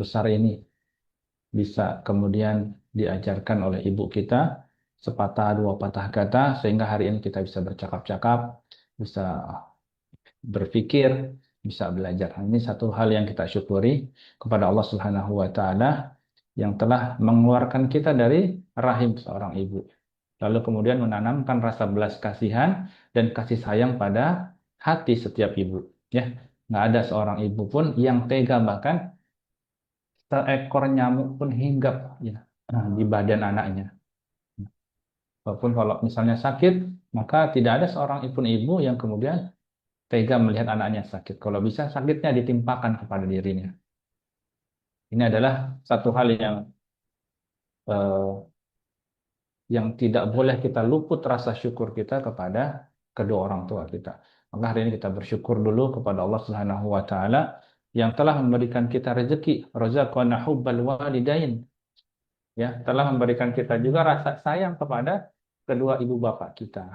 besar ini bisa kemudian diajarkan oleh ibu kita sepatah dua patah kata sehingga hari ini kita bisa bercakap-cakap, bisa berpikir, bisa belajar. Ini satu hal yang kita syukuri kepada Allah Subhanahu wa taala yang telah mengeluarkan kita dari rahim seorang ibu. Lalu kemudian menanamkan rasa belas kasihan dan kasih sayang pada hati setiap ibu. Ya, nggak ada seorang ibu pun yang tega bahkan seekor nyamuk pun hinggap ya di badan anaknya. Walaupun kalau misalnya sakit, maka tidak ada seorang pun ibu yang kemudian tega melihat anaknya sakit. Kalau bisa sakitnya ditimpakan kepada dirinya. Ini adalah satu hal eh, yang tidak boleh kita luput rasa syukur kita kepada kedua orang tua kita. Maka hari ini kita bersyukur dulu kepada Allah Subhanahu wa taala yang telah memberikan kita rezeki, razaqana hubbal walidain, ya, telah memberikan kita juga rasa sayang kepada kedua ibu bapak kita.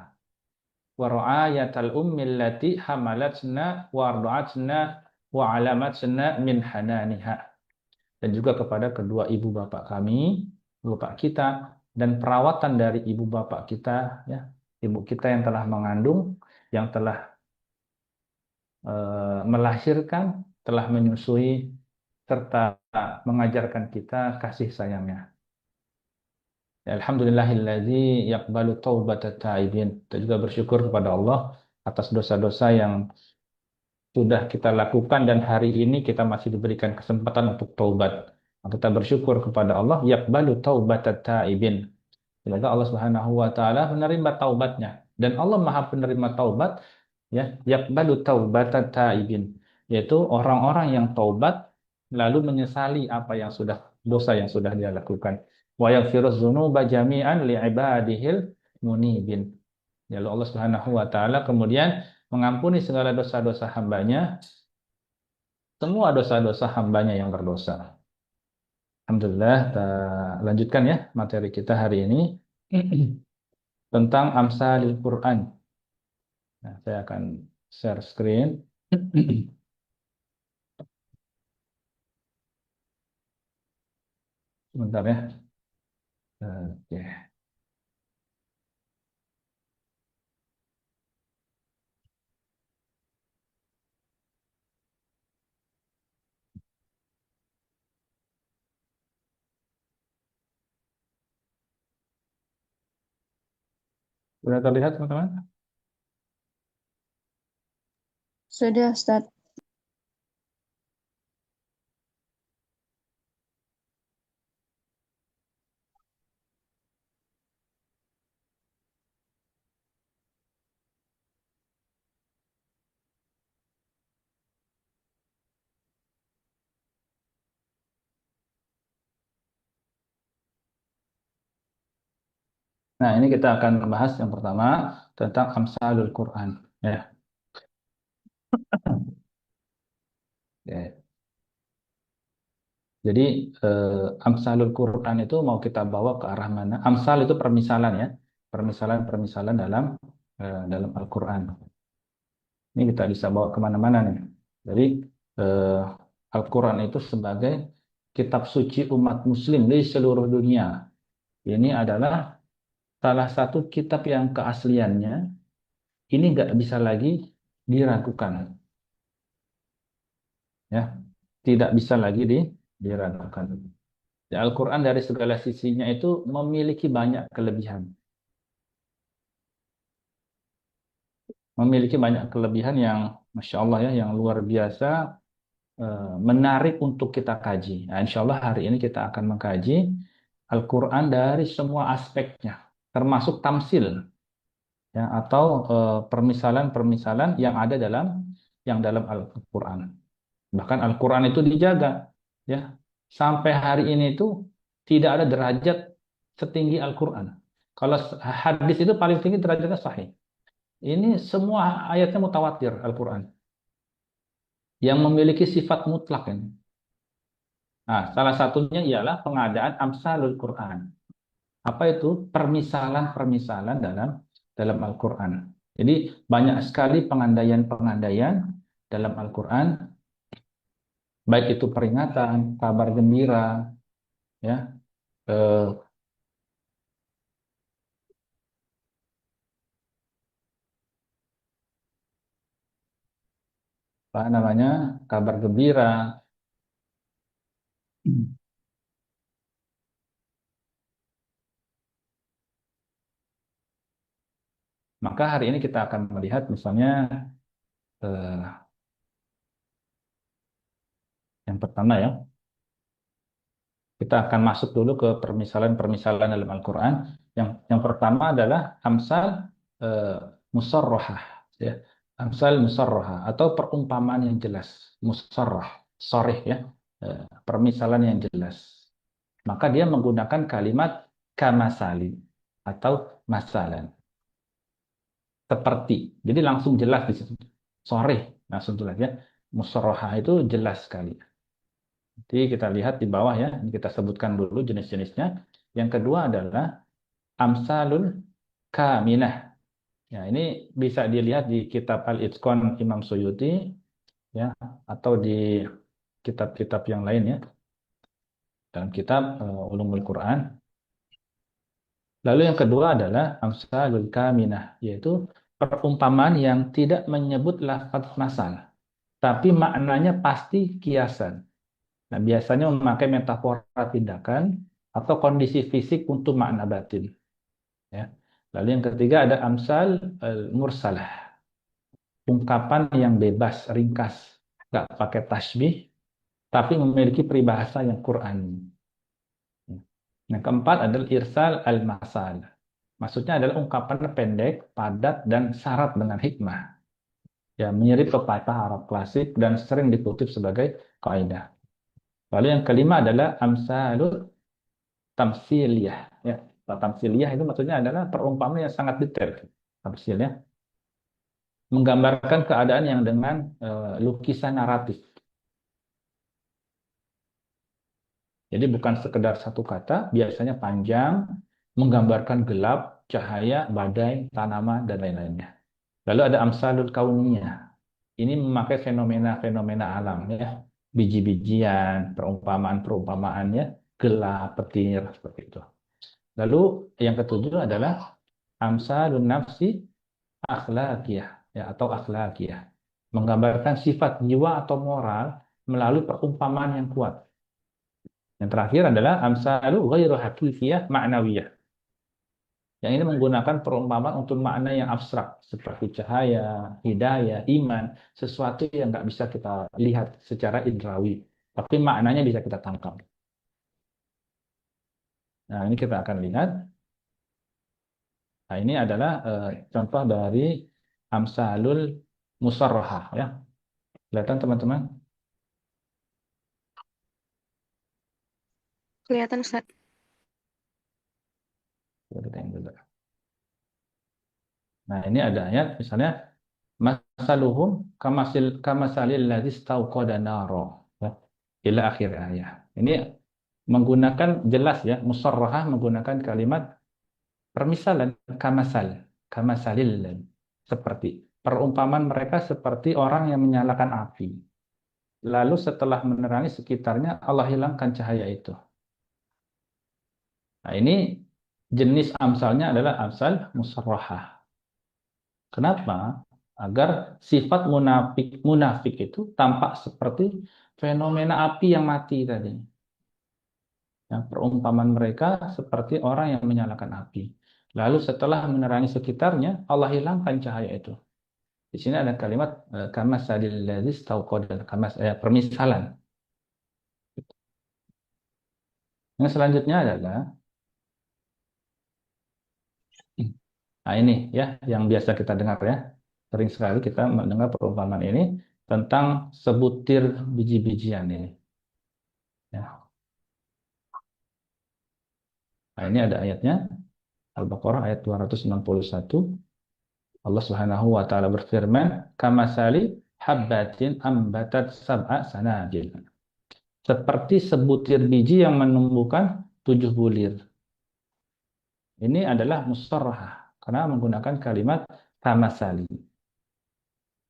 Wa ra'ayatal ummi allati hamalatna wa arda'atna wa 'alamatna min hananiha. Dan juga kepada kedua ibu bapak kami, ibu bapak kita, dan perawatan dari ibu bapak kita, ya, ibu kita yang telah mengandung, yang telah melahirkan, telah menyusui, serta mengajarkan kita kasih sayangnya. Ya, alhamdulillahilladzi yaqbalu taubatat taibin. Kita juga bersyukur kepada Allah atas dosa-dosa yang sudah kita lakukan dan hari ini kita masih diberikan kesempatan untuk taubat. Maka kita bersyukur kepada Allah yaqbalu taubatat taibin. Semoga Allah Subhanahu wa taala menerima taubatnya dan Allah Maha penerima taubat, ya, yaqbalu taubatat taibin, yaitu orang-orang yang taubat lalu menyesali apa yang sudah dosa yang sudah dia lakukan. Wa yaghfiruz dzunuba jami'an li'ibadihil munibin. Ya, lalu Allah Subhanahu wa taala kemudian mengampuni segala dosa-dosa hambanya, semua dosa-dosa hambanya yang berdosa. Alhamdulillah, kita lanjutkan ya materi kita hari ini tentang Amsalil Quran. Nah, saya akan share screen. Sebentar ya. Oke. Sudah terlihat teman-teman? Sudah, Ustaz. Nah, ini kita akan membahas yang pertama tentang Amsalul Quran. Ya. Ya. Jadi Amsalul Quran itu mau kita bawa ke arah mana? Amsal itu permisalan ya, permisalan-permisalan dalam Al-Quran. Ini kita bisa bawa kemana-mana nih. Jadi eh, Al-Quran itu sebagai kitab suci umat Muslim di seluruh dunia. Ini adalah salah satu kitab yang keasliannya ini nggak bisa lagi diragukan, ya, tidak bisa lagi diragukan. Ya, Al-Quran dari segala sisinya itu memiliki banyak kelebihan. Memiliki banyak kelebihan yang Masya Allah ya, yang luar biasa, menarik untuk kita kaji. Nah, insya Allah hari ini kita akan mengkaji Al-Quran dari semua aspeknya, termasuk tamsil, ya, atau permisalan-permisalan yang dalam Al-Quran. Bahkan Al-Quran itu dijaga, ya, sampai hari ini itu tidak ada derajat setinggi Al-Quran. Kalau hadis itu paling tinggi derajatnya sahih. Ini semua ayatnya mutawatir Al-Quran yang memiliki sifat mutlak ini. Nah, salah satunya ialah pengadaan Amsalul Quran. Apa itu? Permisalan-permisalan dalam Al-Quran. Jadi banyak sekali pengandaian-pengandaian dalam Al-Quran baik itu peringatan, kabar gembira, ya, eh, apa namanya, kabar gembira. Maka hari ini kita akan melihat misalnya eh, yang pertama ya, kita akan masuk dulu ke permisalan-permisalan dalam Al-Quran. Yang pertama adalah amsal eh, musarrahah, ya. Amsal musarrahah atau perumpamaan yang jelas, musarrah, sorih ya, permisalan yang jelas. Maka dia menggunakan kalimat kamasali atau masalan, seperti. Jadi langsung jelas di situ. Sorih, langsung jelas ya. Musarrahah itu jelas sekali. Jadi kita lihat di bawah ya, ini kita sebutkan dulu jenis-jenisnya. Yang kedua adalah amsalul kaminah. Ya, ini bisa dilihat di kitab Al-Itqan Imam Suyuti ya, atau di kitab-kitab yang lain ya, dalam kitab Ulumul Quran. Lalu yang kedua adalah amsalul kaminah, yaitu perumpamaan yang tidak menyebut lafaz masal, tapi maknanya pasti kiasan. Nah, biasanya memakai metafora tindakan atau kondisi fisik untuk makna batin. Ya. Lalu yang ketiga ada amsal mursalah, ungkapan yang bebas, ringkas, nggak pakai tasbih, tapi memiliki peribahasa yang Qurani. Yang keempat adalah irsal al-masal. Maksudnya adalah ungkapan pendek, padat, dan syarat dengan hikmah. Ya, mirip pepatah Arab klasik dan sering dikutip sebagai kaidah. Lalu yang kelima adalah amsalul tamsiliyah. Ya, tamsiliyah itu maksudnya adalah perumpamaan yang sangat detail. Tamsil ya, menggambarkan keadaan yang dengan lukisan naratif. Jadi bukan sekedar satu kata, biasanya panjang, menggambarkan gelap, cahaya, badai, tanaman, dan lain-lainnya. Lalu ada amsalul kauniyah. Ini memakai fenomena-fenomena alam ya, biji-bijian, perumpamaan-perumpamaan ya, gelap, petir, seperti itu. Lalu yang ketujuh adalah amsalun nafsi akhlakiyah ya, atau akhlakiyah, menggambarkan sifat jiwa atau moral melalui perumpamaan yang kuat. Yang terakhir adalah amsalu ghairu hakikiyah ma'nawiyah. Yang ini menggunakan perumpamaan untuk makna yang abstrak seperti cahaya, hidayah, iman, sesuatu yang nggak bisa kita lihat secara indrawi, tapi maknanya bisa kita tangkap. Nah, ini kita akan lihat. Nah, ini adalah contoh dari amsalul musarrahah ya. Kelihatan teman-teman? Kelihatan Ustaz. Nah, ini ada ayat misalnya masaluhum kamasalil ladzi istauqada naro ya, ila akhir ayat. Ini menggunakan jelas ya, musarrahah menggunakan kalimat permisalan kamasalil seperti perumpamaan mereka seperti orang yang menyalakan api. Lalu setelah menerangi sekitarnya Allah hilangkan cahaya itu. Nah, ini jenis amsalnya adalah amsal musarrahah. Kenapa? Agar sifat munafik itu tampak seperti fenomena api yang mati tadi. Yang perumpamaan mereka seperti orang yang menyalakan api. Lalu setelah menerangi sekitarnya, Allah hilangkan cahaya itu. Di sini ada kalimat kamasalil ladzi istauqada, permisalan. Yang selanjutnya adalah nah ini ya yang biasa kita dengar ya. Sering sekali kita mendengar perumpamaan ini tentang sebutir biji-bijian ini. Ya. Nah, ini ada ayatnya, Al-Baqarah ayat 261. Allah Subhanahu wa taala berfirman, "Kamasali habbatin ambatat sab'a sanabil." Seperti sebutir biji yang menumbuhkan 7 bulir. Ini adalah mustarahah karena menggunakan kalimat kamasali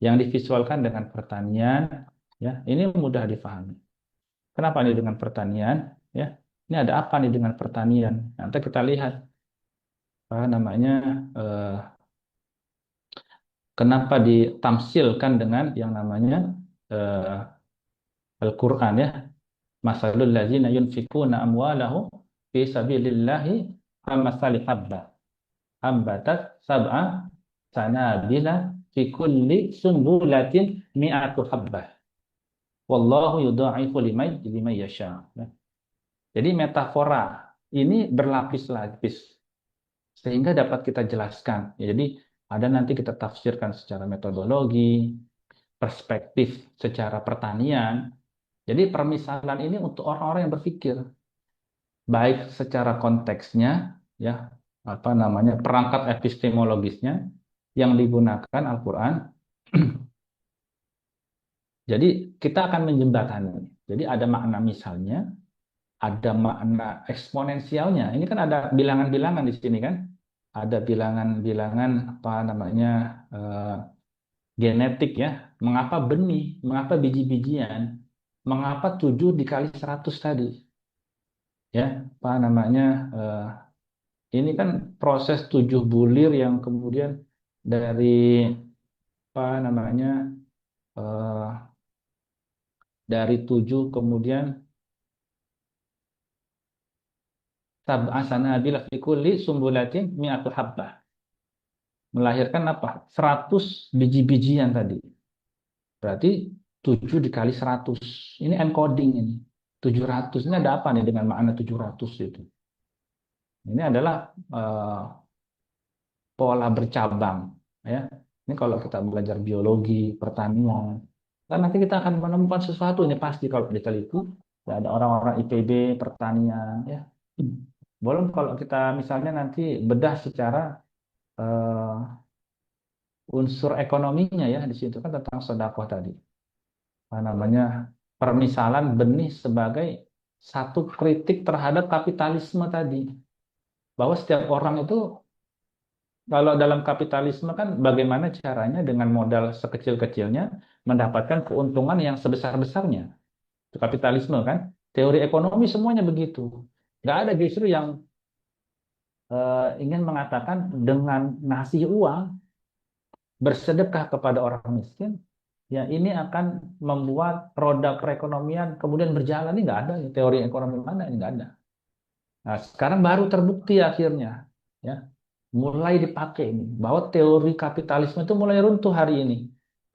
yang divisualkan dengan pertanian ya. Ini mudah difahami. Kenapa nih dengan pertanian? Ya, ini ada apa nih dengan pertanian? Nanti kita lihat apa namanya, eh, kenapa ditamsilkan dengan yang namanya eh, Al-Quran ya. Masalul ladzina yunfikuna amwalahum fi sabilillahi kamathali habbah ambatat sab'a sanabila fi kulli sunbulatin mi'atu habbah wallahu yudha'ifu liman yasha. Ya. Jadi metafora ini berlapis-lapis sehingga dapat kita jelaskan. Ya, jadi ada nanti kita tafsirkan secara metodologi, perspektif secara pertanian. Jadi permisalan ini untuk orang-orang yang berpikir baik secara konteksnya, ya apa namanya perangkat epistemologisnya yang digunakan Al-Quran. Jadi kita akan menjembatani. Jadi ada makna misalnya, ada makna eksponensialnya. Ini kan ada bilangan-bilangan di sini kan. Ada bilangan-bilangan apa namanya eh, genetik ya. Mengapa benih, mengapa biji-bijian, mengapa 7 dikali 100 tadi. Ya, apa namanya ini kan proses 7 bulir yang kemudian dari apa namanya eh, dari 7 kemudian sab'a sanabila fi kulli sumbulatin mi'atu habbah. Melahirkan apa? 100 biji-bijian tadi. Berarti 7 dikali 100. Ini encoding ini. 700. Ini ada apa nih dengan makna 700 itu? Ini adalah eh, pola bercabang. Ya. Ini kalau kita belajar biologi, pertanian, kan nanti kita akan menemukan sesuatu ini pasti kalau diteliti. Ya, ada orang-orang IPB, pertanian, ya. Belum kalau kita misalnya nanti bedah secara eh, unsur ekonominya ya di situ kan tentang sedekah tadi. Apa namanya permisalan benih sebagai satu kritik terhadap kapitalisme tadi. Bahwa setiap orang itu kalau dalam kapitalisme kan bagaimana caranya dengan modal sekecil-kecilnya mendapatkan keuntungan yang sebesar-besarnya. Itu kapitalisme kan. Teori ekonomi semuanya begitu. Nggak ada justru yang ingin mengatakan dengan ngasih uang bersedekah kepada orang miskin, ya ini akan membuat roda perekonomian kemudian berjalan. Ini nggak ada teori ekonomi mana ini nggak ada. Nah, sekarang baru terbukti akhirnya, ya mulai dipakai ini bahwa teori kapitalisme itu mulai runtuh hari ini.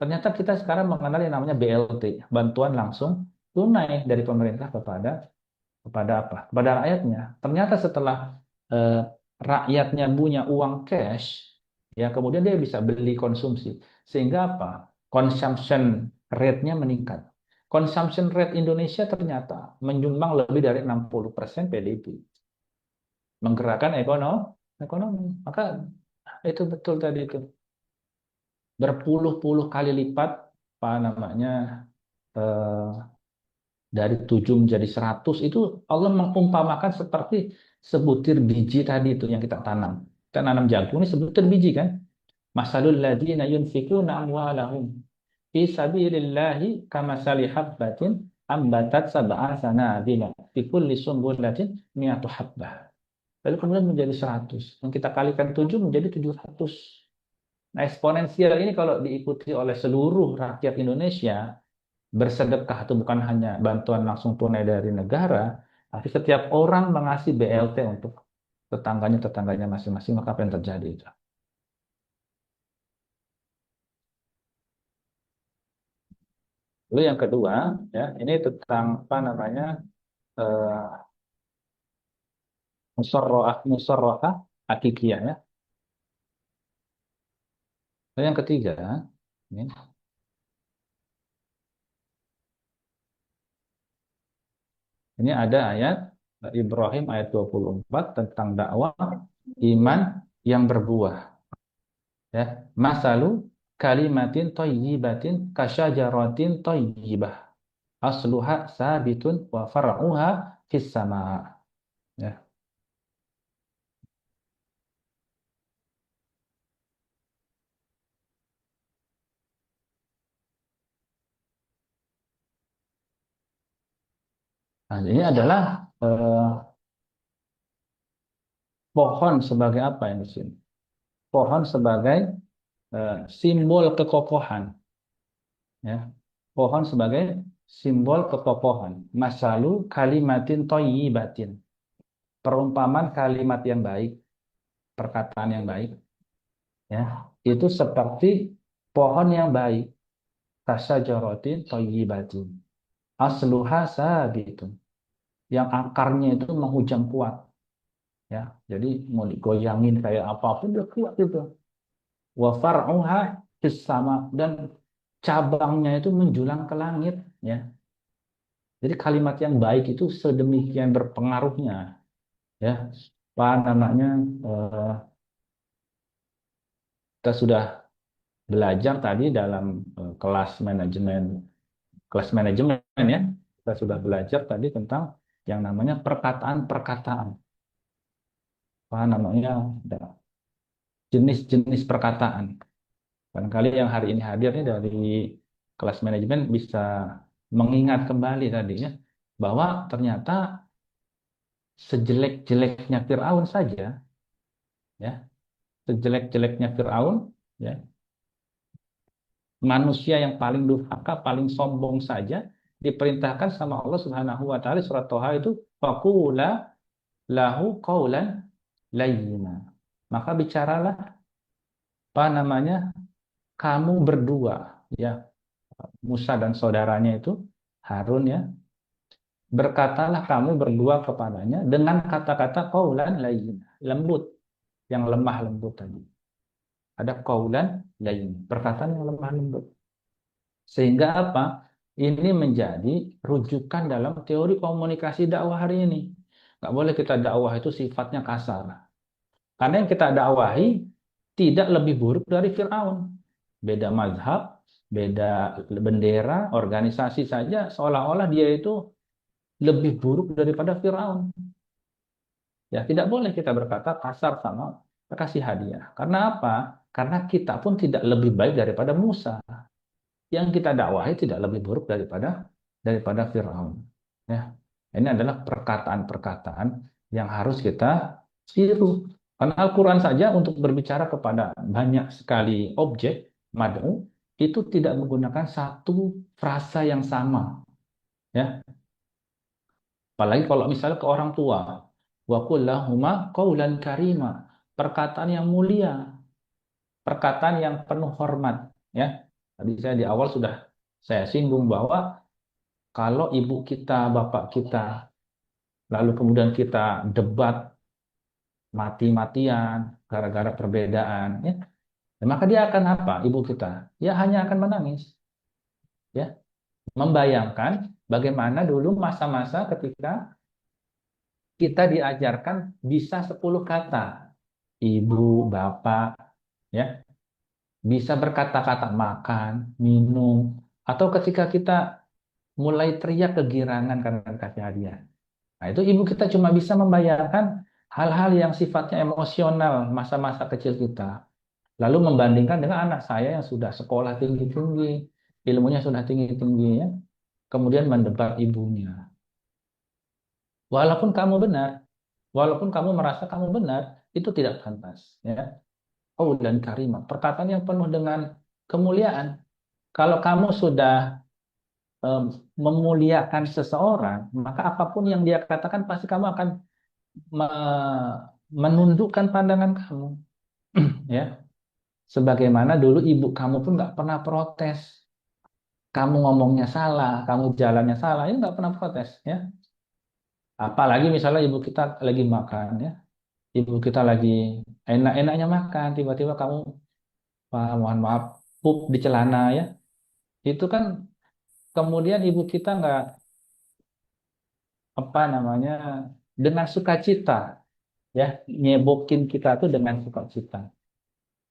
Ternyata kita sekarang mengenal yang namanya BLT, bantuan langsung tunai dari pemerintah kepada apa? Kepada rakyatnya. Ternyata setelah eh, rakyatnya punya uang cash, ya kemudian dia bisa beli konsumsi. Sehingga apa? Consumption rate-nya meningkat. Consumption rate Indonesia ternyata menyumbang lebih dari 60% PDB, menggerakkan ekonomi. Maka itu betul tadi itu. Berpuluh-puluh kali lipat apa namanya eh, dari 7 menjadi 100 itu Allah mengumpamakan seperti sebutir biji tadi itu yang kita tanam. Kita nanam jagung ini sebutir biji kan. Masalul ladzina yunfikuna amwalahum fi sabilillahi kamasali habbatin ambatat sab'a sanabila fi kulli sumbulatin mi'atu habbah. Lalu kemudian menjadi 100. Yang kita kalikan 7 menjadi 700. Nah, eksponensial ini kalau diikuti oleh seluruh rakyat Indonesia, bersedekah itu bukan hanya bantuan langsung tunai dari negara, tapi setiap orang mengasih BLT untuk tetangganya masing-masing, maka apa yang terjadi itu? Lalu yang kedua, ya ini tentang apa namanya eh, musorroah hakikiyah ya. Lalu yang ketiga, ini, ini ada ayat Ibrahim ayat 24 tentang dakwah iman yang berbuah. Ya, masalu kalimatin thayyibatin kasyajaratin thayyibah asluha sabitun wa far'uha fis sama. Ya. Nah, ini adalah pohon sebagai apa yang di sini? Pohon sebagai simbol kekokohan, ya. Pohon sebagai simbol kekokohan. Masalu kalimatin thayyibatin. Perumpamaan kalimat yang baik, perkataan yang baik, ya. Itu seperti pohon yang baik. Kasajaratin thayyibatin. Asluha sabitun. Yang akarnya itu menghujam kuat, ya. Jadi mau digoyangin kayak apapun dia kuat itu. Wa far'uha fis sama, dan cabangnya itu menjulang ke langit, ya. Jadi kalimat yang baik itu sedemikian berpengaruhnya, ya. Apa namanya? eh, Kita sudah belajar tadi dalam kelas manajemen, ya. Kita sudah belajar tadi tentang yang namanya perkataan-perkataan. Apa namanya? Ada jenis-jenis perkataan. Barangkali yang hari ini hadir nih dari kelas manajemen bisa mengingat kembali tadinya bahwa ternyata sejelek-jeleknya Firaun saja, ya, sejelek-jeleknya Firaun, ya, manusia yang paling durhaka, paling sombong saja diperintahkan sama Allah Subhanahu wa taala surat Toha itu faqula lahu qaulan layyina. Maka bicaralah apa namanya kamu berdua, ya, Musa dan saudaranya itu Harun, ya, berkatalah kamu berdua kepadanya dengan kata-kata qaulan layyin, lembut, yang lemah lembut tadi. Ada qaulan layyin, perkataan yang lemah lembut. Sehingga apa? Ini menjadi rujukan dalam teori komunikasi dakwah hari ini. Nggak boleh kita dakwah itu sifatnya kasar. Karena yang kita dakwahi tidak lebih buruk dari Fir'aun. Beda mazhab, beda bendera, organisasi saja seolah-olah dia itu lebih buruk daripada Firaun. Ya, tidak boleh kita berkata kasar sama kasih hadiah. Karena apa? Karena kita pun tidak lebih baik daripada Musa. Yang kita dakwahi tidak lebih buruk daripada Firaun. Ya. Ini adalah perkataan-perkataan yang harus kita tiru. Karena Al-Quran saja untuk berbicara kepada banyak sekali objek mad'u itu tidak menggunakan satu frasa yang sama. Ya, apalagi kalau misalnya ke orang tua, wa qul lahuma qaulan karima, perkataan yang mulia, perkataan yang penuh hormat, ya. Tadi saya di awal sudah saya singgung bahwa kalau ibu kita, bapak kita, lalu kemudian kita debat mati-matian gara-gara perbedaan, ya, maka dia akan apa? Ibu kita, ya hanya akan menangis, ya, membayangkan bagaimana dulu masa-masa ketika kita diajarkan bisa 10 kata. Ibu, bapak, ya, bisa berkata-kata makan, minum, atau ketika kita mulai teriak kegirangan karena kasih hadiah. Nah, itu ibu kita cuma bisa membayangkan hal-hal yang sifatnya emosional masa-masa kecil kita. Lalu membandingkan dengan anak saya yang sudah sekolah tinggi-tinggi, ilmunya sudah tinggi-tinggi, ya. Kemudian mendebat ibunya. Walaupun kamu benar, walaupun kamu merasa kamu benar, itu tidak pantas, ya. Oh, dan karimah, perkataan yang penuh dengan kemuliaan. Kalau kamu sudah em, memuliakan seseorang, maka apapun yang dia katakan pasti kamu akan menundukkan pandangan kamu, ya. Sebagaimana dulu ibu kamu pun nggak pernah protes. Kamu ngomongnya salah, kamu jalannya salah, itu nggak pernah protes, ya. Apalagi misalnya ibu kita lagi makan, ya. Ibu kita lagi enak-enaknya makan, tiba-tiba kamu, wah, mohon maaf, pup di celana, ya. Itu kan kemudian ibu kita nggak apa namanya dengan sukacita, ya, nyebokin kita tuh dengan sukacita.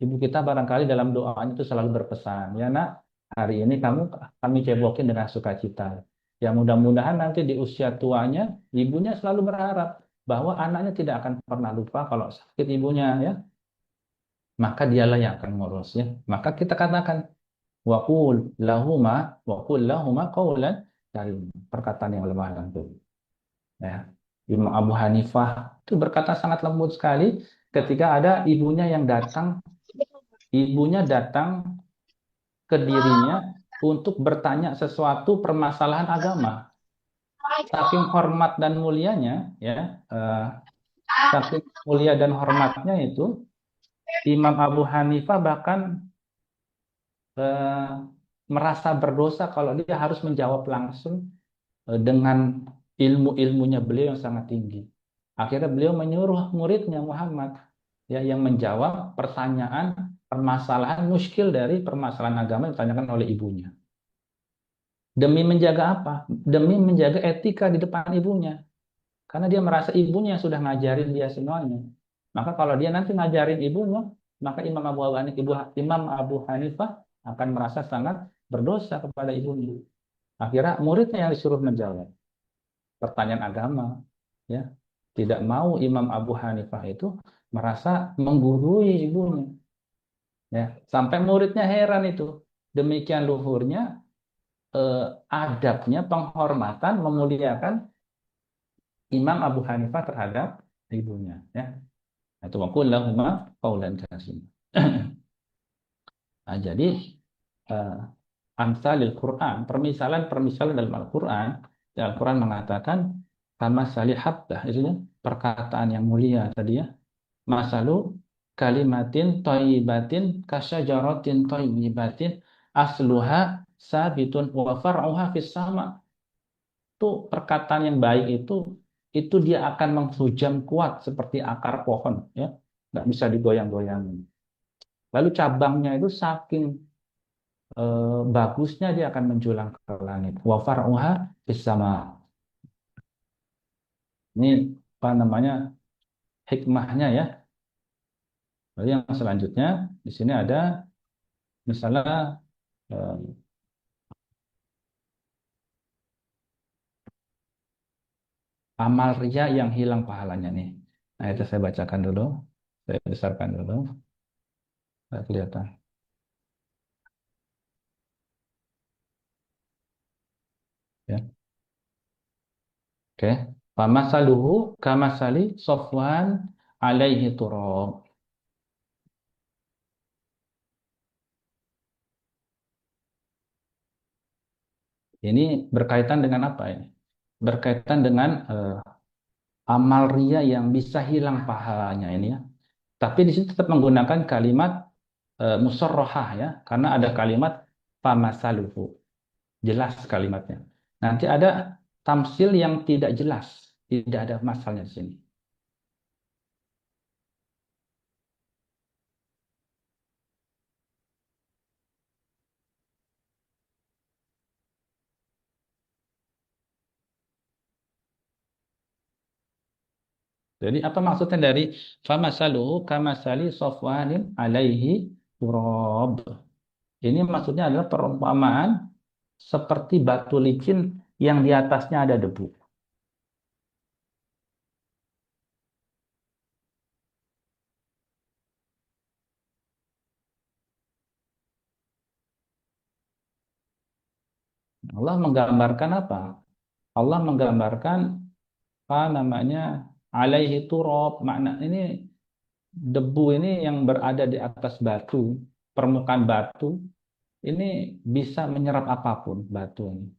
Ibu kita barangkali dalam doanya itu selalu berpesan, ya nak, hari ini kami cebokin dengan sukacita. Ya mudah-mudahan nanti di usia tuanya ibunya selalu berharap bahwa anaknya tidak akan pernah lupa kalau sakit ibunya, ya, maka dialah yang akan ngurus, ya. Maka kita katakan waqul lahuma qaulan karim, perkataan yang lemah lembut. Ya. Imam Abu Hanifah itu berkata sangat lembut sekali ketika ada ibunya datang ke dirinya untuk bertanya sesuatu permasalahan agama. Saking hormat dan mulianya, ya, eh, saking mulia dan hormatnya itu, Imam Abu Hanifah bahkan eh, merasa berdosa kalau dia harus menjawab langsung dengan ilmu-ilmunya beliau yang sangat tinggi. Akhirnya beliau menyuruh muridnya Muhammad ya yang menjawab pertanyaan permasalahan muskil dari permasalahan agama yang ditanyakan oleh ibunya. Demi menjaga apa? Demi menjaga etika di depan ibunya. Karena dia merasa ibunya yang sudah ngajarin dia semuanya. Maka kalau dia nanti ngajarin ibunya, maka Imam Abu Hanifah akan merasa sangat berdosa kepada ibunya. Akhirnya muridnya yang disuruh menjawab pertanyaan agama, ya. Tidak mau Imam Abu Hanifah itu merasa menggurui ibunya, ya. Sampai muridnya heran itu. Demikian luhurnya eh, adabnya, penghormatan, memuliakan Imam Abu Hanifah terhadap ibunya, ya. Itu waqul lahuma qaulan karim. Nah, jadi eh, amsalil Quran, permisalan-permisalan dalam Al-Quran, ya, Al-Quran mengatakan kama salihabbah, itu ya, perkataan yang mulia tadi ya. Masalu kalimatin thayyibatin kasyajaratin thayyibatin asluha sabitun wa far'uha fis sama. Itu perkataan yang baik itu dia akan menghujam kuat seperti akar pohon ya. Nggak bisa digoyang-goyang. Lalu cabangnya itu saking bagusnya dia akan menjulang ke langit. Wa far'uha fis sama. Ini apa namanya hikmahnya ya. Lalu yang selanjutnya di sini ada misalnya eh, amal ria yang hilang pahalanya nih. Nah, itu saya bacakan dulu. Saya besarkan dulu. Nggak kelihatan. Ya. Oke. Famasaluhu kamasali Sofwan alaihi turab. Ini berkaitan dengan apa ini? Berkaitan dengan amal ria yang bisa hilang pahalanya ini ya. Tapi di sini tetap menggunakan kalimat musarrahah ya, karena ada kalimat famasaluhu. Jelas kalimatnya. Nanti ada tamsil yang tidak jelas, tidak ada masalahnya di sini. Jadi apa maksudnya dari famasaluhu kamasali sofwanin alaihi turab. Ini maksudnya adalah perumpamaan seperti batu licin yang di atasnya ada debu. Allah menggambarkan apa? Allah menggambarkan apa namanya alaihi turab. Makna ini debu ini yang berada di atas batu, permukaan batu ini bisa menyerap apapun batu ini.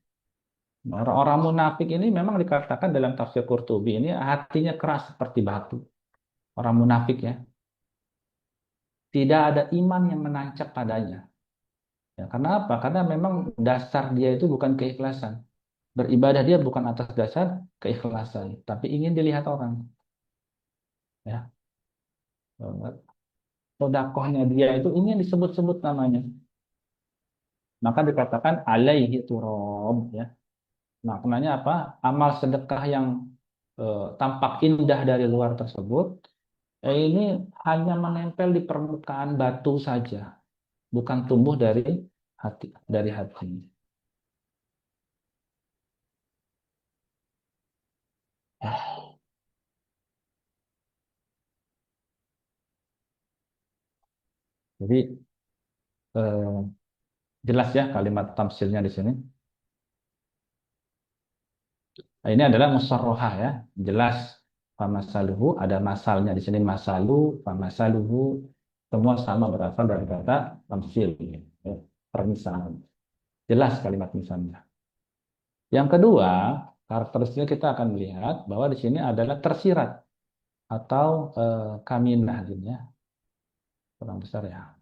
Orang-orang munafik ini memang dikatakan dalam tafsir Qurtubi ini hatinya keras seperti batu. Orang munafik ya, tidak ada iman yang menancap padanya. Ya, karena apa? Karena memang dasar dia itu bukan keikhlasan. Beribadah dia bukan atas dasar keikhlasan, tapi ingin dilihat orang. Ya, sodakohnya dia itu ingin disebut-sebut namanya. Maka dikatakan alaihi turab. Ya. Maknanya apa? Amal sedekah yang tampak indah dari luar tersebut, ini hanya menempel di permukaan batu saja, bukan tumbuh dari hati. Jadi eh, jelas ya kalimat tamsilnya di sini. Nah, ini adalah musarrohah ya, jelas famasaluhu ada masalnya di sini masalu, famasaluhu semua sama berasal dari kata tamsil, ya, permisalan. Jelas kalimat misalnya. Yang kedua, karakteristiknya kita akan melihat bahwa di sini adalah tersirat atau kaminah gitu ya, kurang besar ya.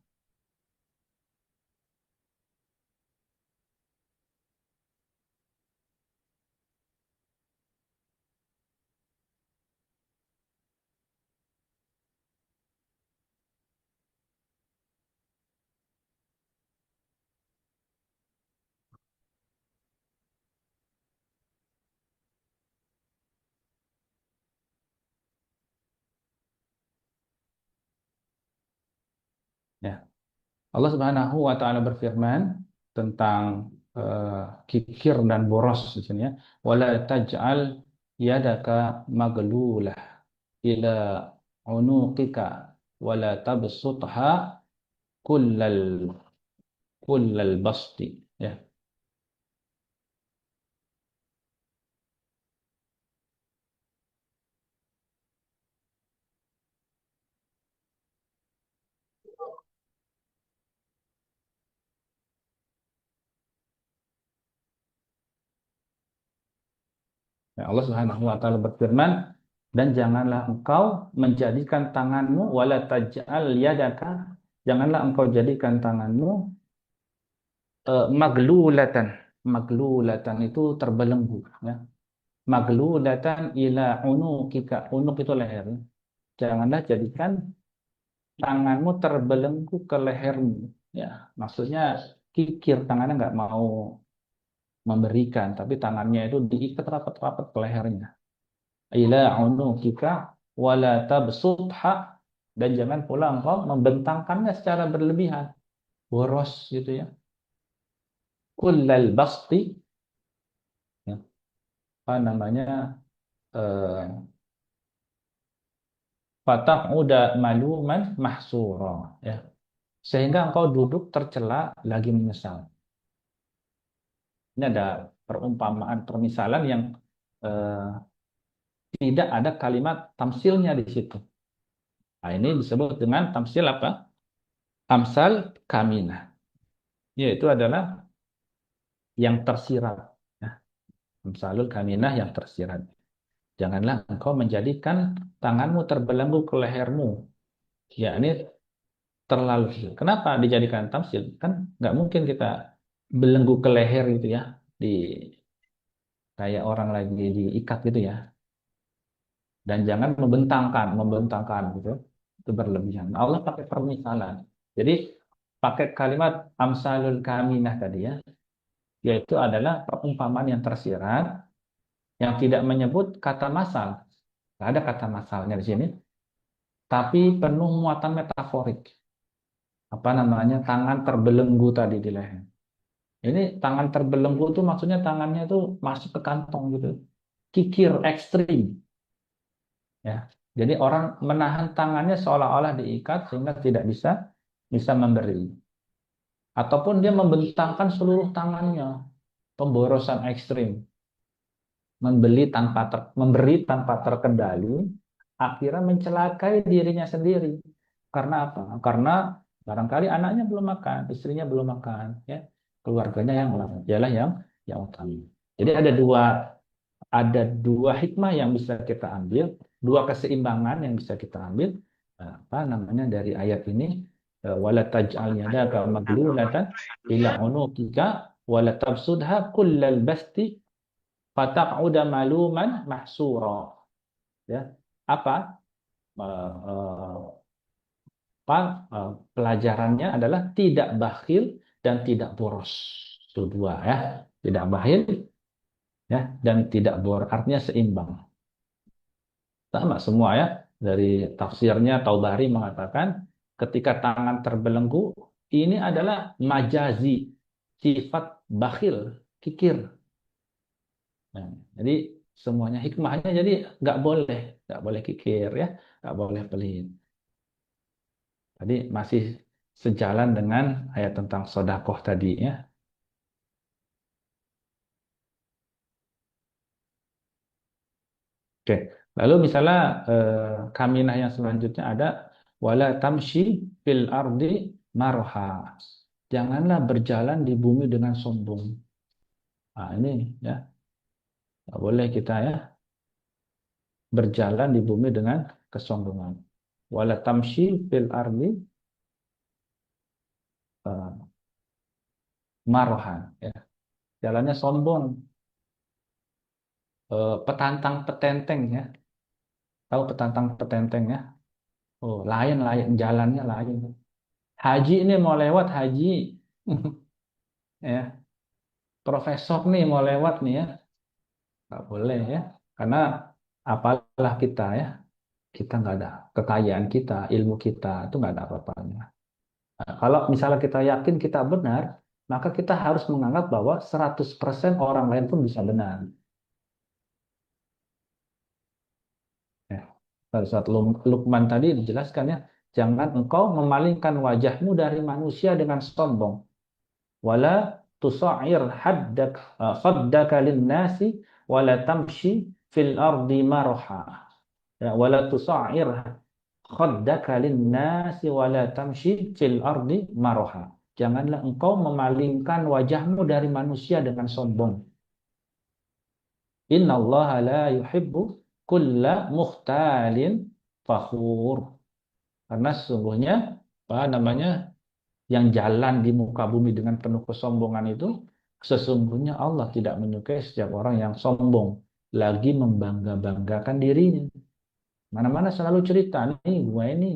Ya. Allah Subhanahu wa taala berfirman tentang kikir dan boros di sini ya. Wala taj'al yadaka maglulah ila unuqika wala tabsutha kullal kullal basti ya. Ya, Allah Subhanahu wa taala berfirman dan janganlah engkau menjadikan tanganmu wala taj'al yadaka janganlah engkau jadikan tanganmu maglulatan. Maglulatan itu terbelenggu ya. Maglulatan ila unukika. Unuk itu leher. Janganlah jadikan tanganmu terbelenggu ke lehermu. Ya, maksudnya kikir tangannya nggak mau memberikan, tapi tangannya itu diikat rapat-rapat ke lehernya. Ila unukika wala tabsutha dan jangan pula engkau membentangkannya secara berlebihan. Boros gitu ya. Kullal basti ya, apa namanya eh, udah maluman mahsura ya sehingga engkau duduk tercela lagi menyesal. Ini ada perumpamaan permisalan yang eh, tidak ada kalimat tamsilnya di situ. Nah, ini disebut dengan tamsil apa? Amsal kaminah. Yaitu adalah yang tersirat. Ya. Amsalul kaminah yang tersirat. Janganlah engkau menjadikan tanganmu terbelenggu ke lehermu. Ya, ini terlalu. Kenapa dijadikan tamsil? Kan nggak mungkin kita belenggu ke leher gitu ya, di kayak orang lagi diikat gitu ya. Dan jangan membentangkan gitu. Itu berlebihan. Allah pakai permisalan. Jadi pakai kalimat amsalul kaminah tadi ya, yaitu adalah perumpamaan yang tersirat yang tidak menyebut kata masal. Nggak ada kata masalnya di sini, tapi penuh muatan metaforik. Apa namanya? Tangan terbelenggu tadi di leher. Ini tangan terbelenggu itu maksudnya tangannya itu masuk ke kantong gitu. Kikir ekstrim ya. Jadi orang menahan tangannya seolah-olah diikat sehingga tidak bisa bisa memberi. Ataupun dia membentangkan seluruh tangannya. Pemborosan ekstrim. Memberi tanpa terkendali akhirnya mencelakai dirinya sendiri. Karena apa? Karena barangkali anaknya belum makan, istrinya belum makan, ya. Keluarganya yang ialah yang utama. Jadi ada dua hikmah yang bisa kita ambil, dua keseimbangan yang bisa kita ambil apa namanya dari ayat ini wala taj'al yadaka maglulatan ila unuqika wala tabsudha kullal basti fataq'uda maluman mahsura ya apa Eh, eh, apa pelajarannya adalah tidak bakhil dan tidak boros itu dua ya tidak bakhil ya dan tidak boros artinya seimbang. Sama semua ya. Dari tafsirnya Taubari mengatakan ketika tangan terbelenggu ini adalah majazi sifat bakhil, kikir. Nah, jadi semuanya hikmahnya jadi nggak boleh kikir ya, nggak boleh pelit. Tadi masih sejalan dengan ayat tentang sodakoh tadi ya. Oke. Lalu misalnya kaminah yang selanjutnya ada wala tamshi fil ardi marha. Janganlah berjalan di bumi dengan sombong. Nah, ini ya, nggak boleh kita ya berjalan di bumi dengan kesombongan. Wala tamshi fil ardi eh, marha. Ya. Jalannya sombong, petantang petenteng ya. Tahu petantang petenteng ya? Oh, lain lain jalannya lain. Haji ini mau lewat haji, ya. Profesor nih mau lewat nih ya, nggak boleh ya. Karena apalah kita ya, kita nggak ada kekayaan kita, ilmu kita itu nggak ada apa-apanya. Nah, kalau misalnya kita yakin kita benar, maka kita harus menganggap bahwa 100% orang lain pun bisa benar. Ya. Pada saat Luqman tadi dijelaskan ya, jangan engkau memalingkan wajahmu dari manusia dengan sombong. Wala tusa'ir khaddaka linnasi wala tamshi fil ardi marha. Ya, wala tusa'ir khaddaka linnasi wala tamshi fil ardi marha. Janganlah engkau memalingkan wajahmu dari manusia dengan sombong. Innallaha la yuhibbu kulla mukhtalin fakhur. Karena sesungguhnya apa namanya yang jalan di muka bumi dengan penuh kesombongan itu sesungguhnya Allah tidak menyukai setiap orang yang sombong lagi membangga-banggakan dirinya. Mana-mana selalu cerita nih gue ini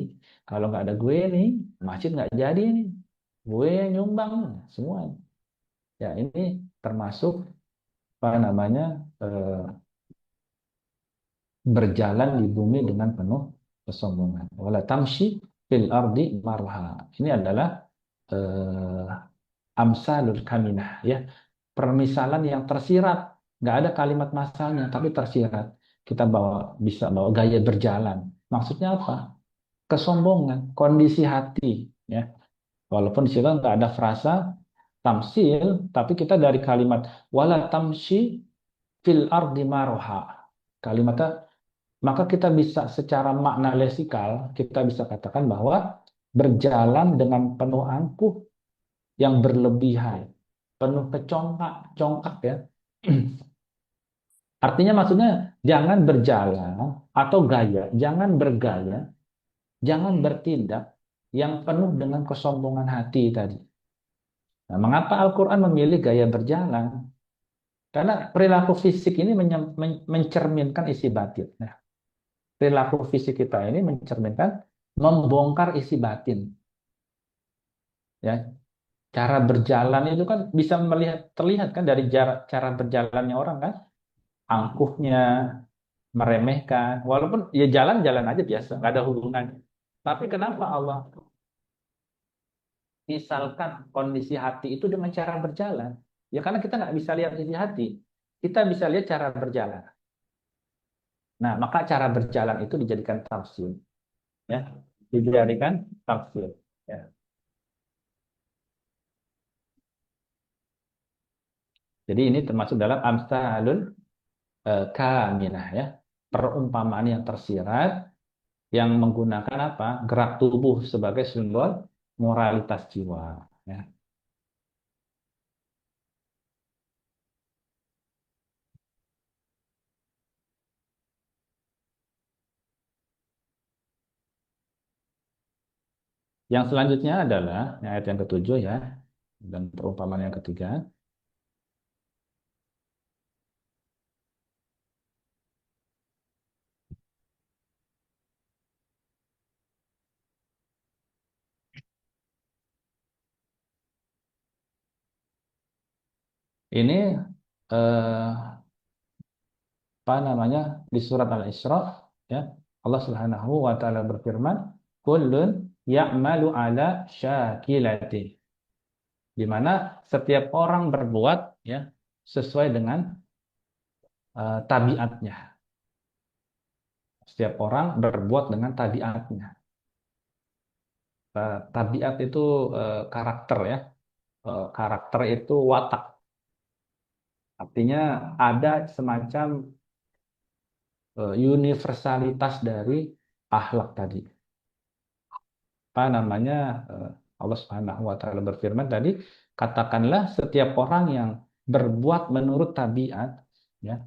kalau nggak ada gue nih masjid nggak jadi nih. Gue yang nyumbang semua. Ya ini termasuk apa namanya eh, berjalan di bumi dengan penuh kesombongan. Wala tamshi fil ardi marha. Ini adalah eh, amsalul kaminah ya. Permisalan yang tersirat. Nggak ada kalimat masalnya tapi tersirat. Kita bisa bawa gaya berjalan. Maksudnya apa? Kesombongan, kondisi hati ya. Walaupun di situ nggak ada frasa tamsil, tapi kita dari kalimat wala tamshi fil ardi marha. Kalimatnya maka kita bisa secara makna lesikal, kita bisa katakan bahwa berjalan dengan penuh angkuh yang berlebihan, penuh kecongkak ya. Artinya maksudnya jangan berjalan atau gaya, jangan bergaya, jangan bertindak yang penuh dengan kesombongan hati tadi. Nah, mengapa Al-Quran memilih gaya berjalan? Karena perilaku fisik ini mencerminkan isi batin. Nah, perilaku fisik kita ini mencerminkan membongkar isi batin ya. Cara berjalan itu kan bisa terlihat kan dari cara berjalannya orang kan, angkuhnya, meremehkan, walaupun ya jalan-jalan aja biasa, nggak ada hubungannya. Tapi kenapa Allah misalkan kondisi hati itu dengan cara berjalan? Ya karena kita nggak bisa lihat isi hati, kita bisa lihat cara berjalan. Nah, maka cara berjalan itu dijadikan tafsir, ya, dijadikan tafsir. Ya. Jadi ini termasuk dalam amsalul kaminah ya, perumpamaan yang tersirat yang menggunakan apa? Gerak tubuh sebagai simbol moralitas jiwa. Ya. Yang selanjutnya adalah ayat yang ketujuh ya, dan perumpamaan yang ketiga. Ini apa namanya di surat Al-Isra ya, Allah Subhanahu wa taala berfirman, "Kullun ya'malu ala syakilati." Di mana setiap orang berbuat ya sesuai dengan tabiatnya. Setiap orang berbuat dengan tabiatnya. Tabiat itu karakter ya. Karakter itu watak. Artinya ada semacam universalitas dari akhlak tadi. Apa namanya? Allah Subhanahu wa taala berfirman tadi, katakanlah setiap orang yang berbuat menurut tabiat, ya,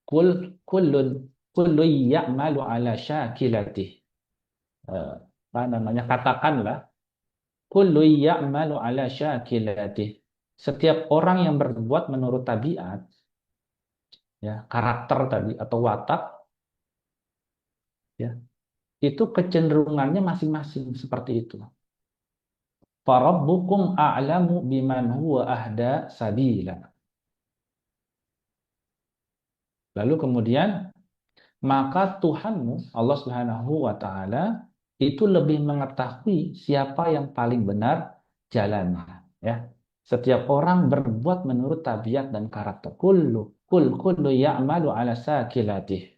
kul kullun kullu ya'malu ala syakilatihi. Apa namanya? Katakanlah kullu ya'malu ala syakilatihi. Setiap orang yang berbuat menurut tabiat, ya, karakter tadi atau watak, ya, itu kecenderungannya masing-masing seperti itu. Farabbukum a'lamu biman huwa ahda sabila. Lalu kemudian, maka Tuhanmu, Allah Subhanahu wa taala, itu lebih mengetahui siapa yang paling benar jalannya, ya. Setiap orang berbuat menurut tabiat dan karakter. Kullu ya'malu ala sakilatih.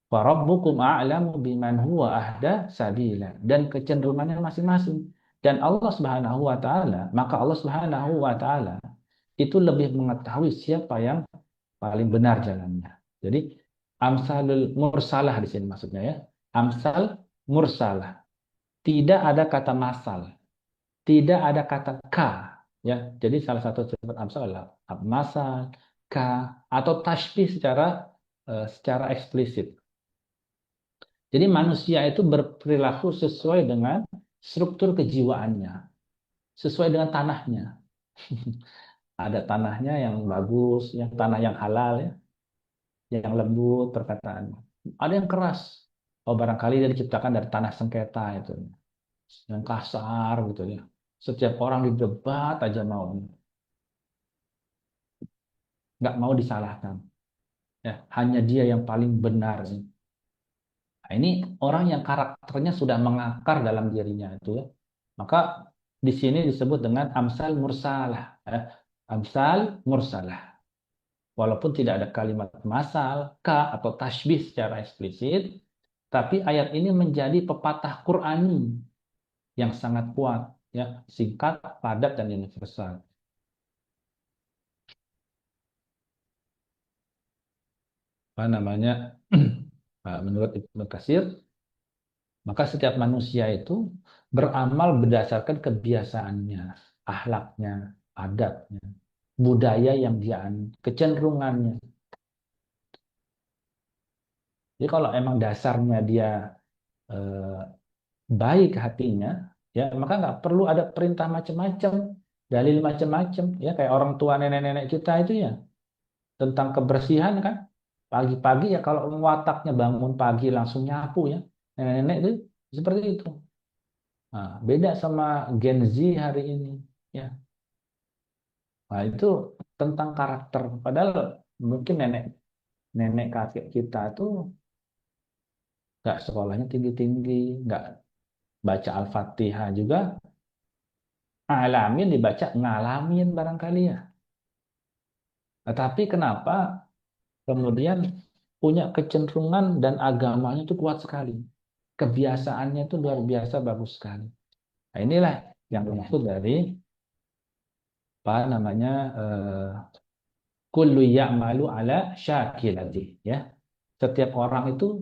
Wa rabbukum a'lamu biman huwa ahda sabila. Dan kecenderungannya masing-masing. Dan Allah Subhanahu wa taala, maka Allah Subhanahu wa taala itu lebih mengetahui siapa yang paling benar jalannya. Jadi amsalul mursalah di sini maksudnya, ya. Amsal mursalah. Tidak ada kata masal, tidak ada kata ka, ya. Jadi salah satu sifat amsal adalah masal, ka, atau tasbih secara eksplisit. Jadi manusia itu berperilaku sesuai dengan struktur kejiwaannya, sesuai dengan tanahnya. Ada tanahnya yang bagus, yang tanah yang halal, ya, yang lembut perkataannya. Ada yang keras. Oh, barangkali dia diciptakan dari tanah sengketa itu, yang kasar gitu, ya. Setiap orang didebat aja mau, nggak mau disalahkan. Ya, hanya dia yang paling benar. Nah, ini orang yang karakternya sudah mengakar dalam dirinya itu, ya. Maka di sini disebut dengan amsal mursalah, ya. Amsal mursalah. Walaupun tidak ada kalimat masal, ka atau tasbih secara eksplisit, tapi ayat ini menjadi pepatah Qur'ani yang sangat kuat, ya, singkat, padat, dan universal. Apa namanya? Menurut Ibnu Katsir, maka setiap manusia itu beramal berdasarkan kebiasaannya, akhlaknya, adatnya, budaya yang dia anut, kecenderungannya. Jadi kalau emang dasarnya dia eh, baik hatinya, ya, maka nggak perlu ada perintah macam-macam, dalil macam-macam, ya, kayak orang tua nenek-nenek kita itu, ya, tentang kebersihan kan. Pagi-pagi ya kalau wataknya bangun pagi langsung nyapu, ya, nenek-nenek itu seperti itu. Nah, beda sama Gen Z hari ini, ya. Nah, itu tentang karakter. Padahal mungkin nenek nenek kakek kita tuh nggak sekolahnya tinggi-tinggi, nggak baca Al-Fatihah juga, alamin dibaca ngalamin barangkali, ya. Tetapi kenapa kemudian punya kecenderungan dan agamanya itu kuat sekali. Kebiasaannya itu luar biasa bagus sekali. Nah, inilah yang dimaksud dari apa namanya, kullu ya'malu ala syakilati, ya. Setiap orang itu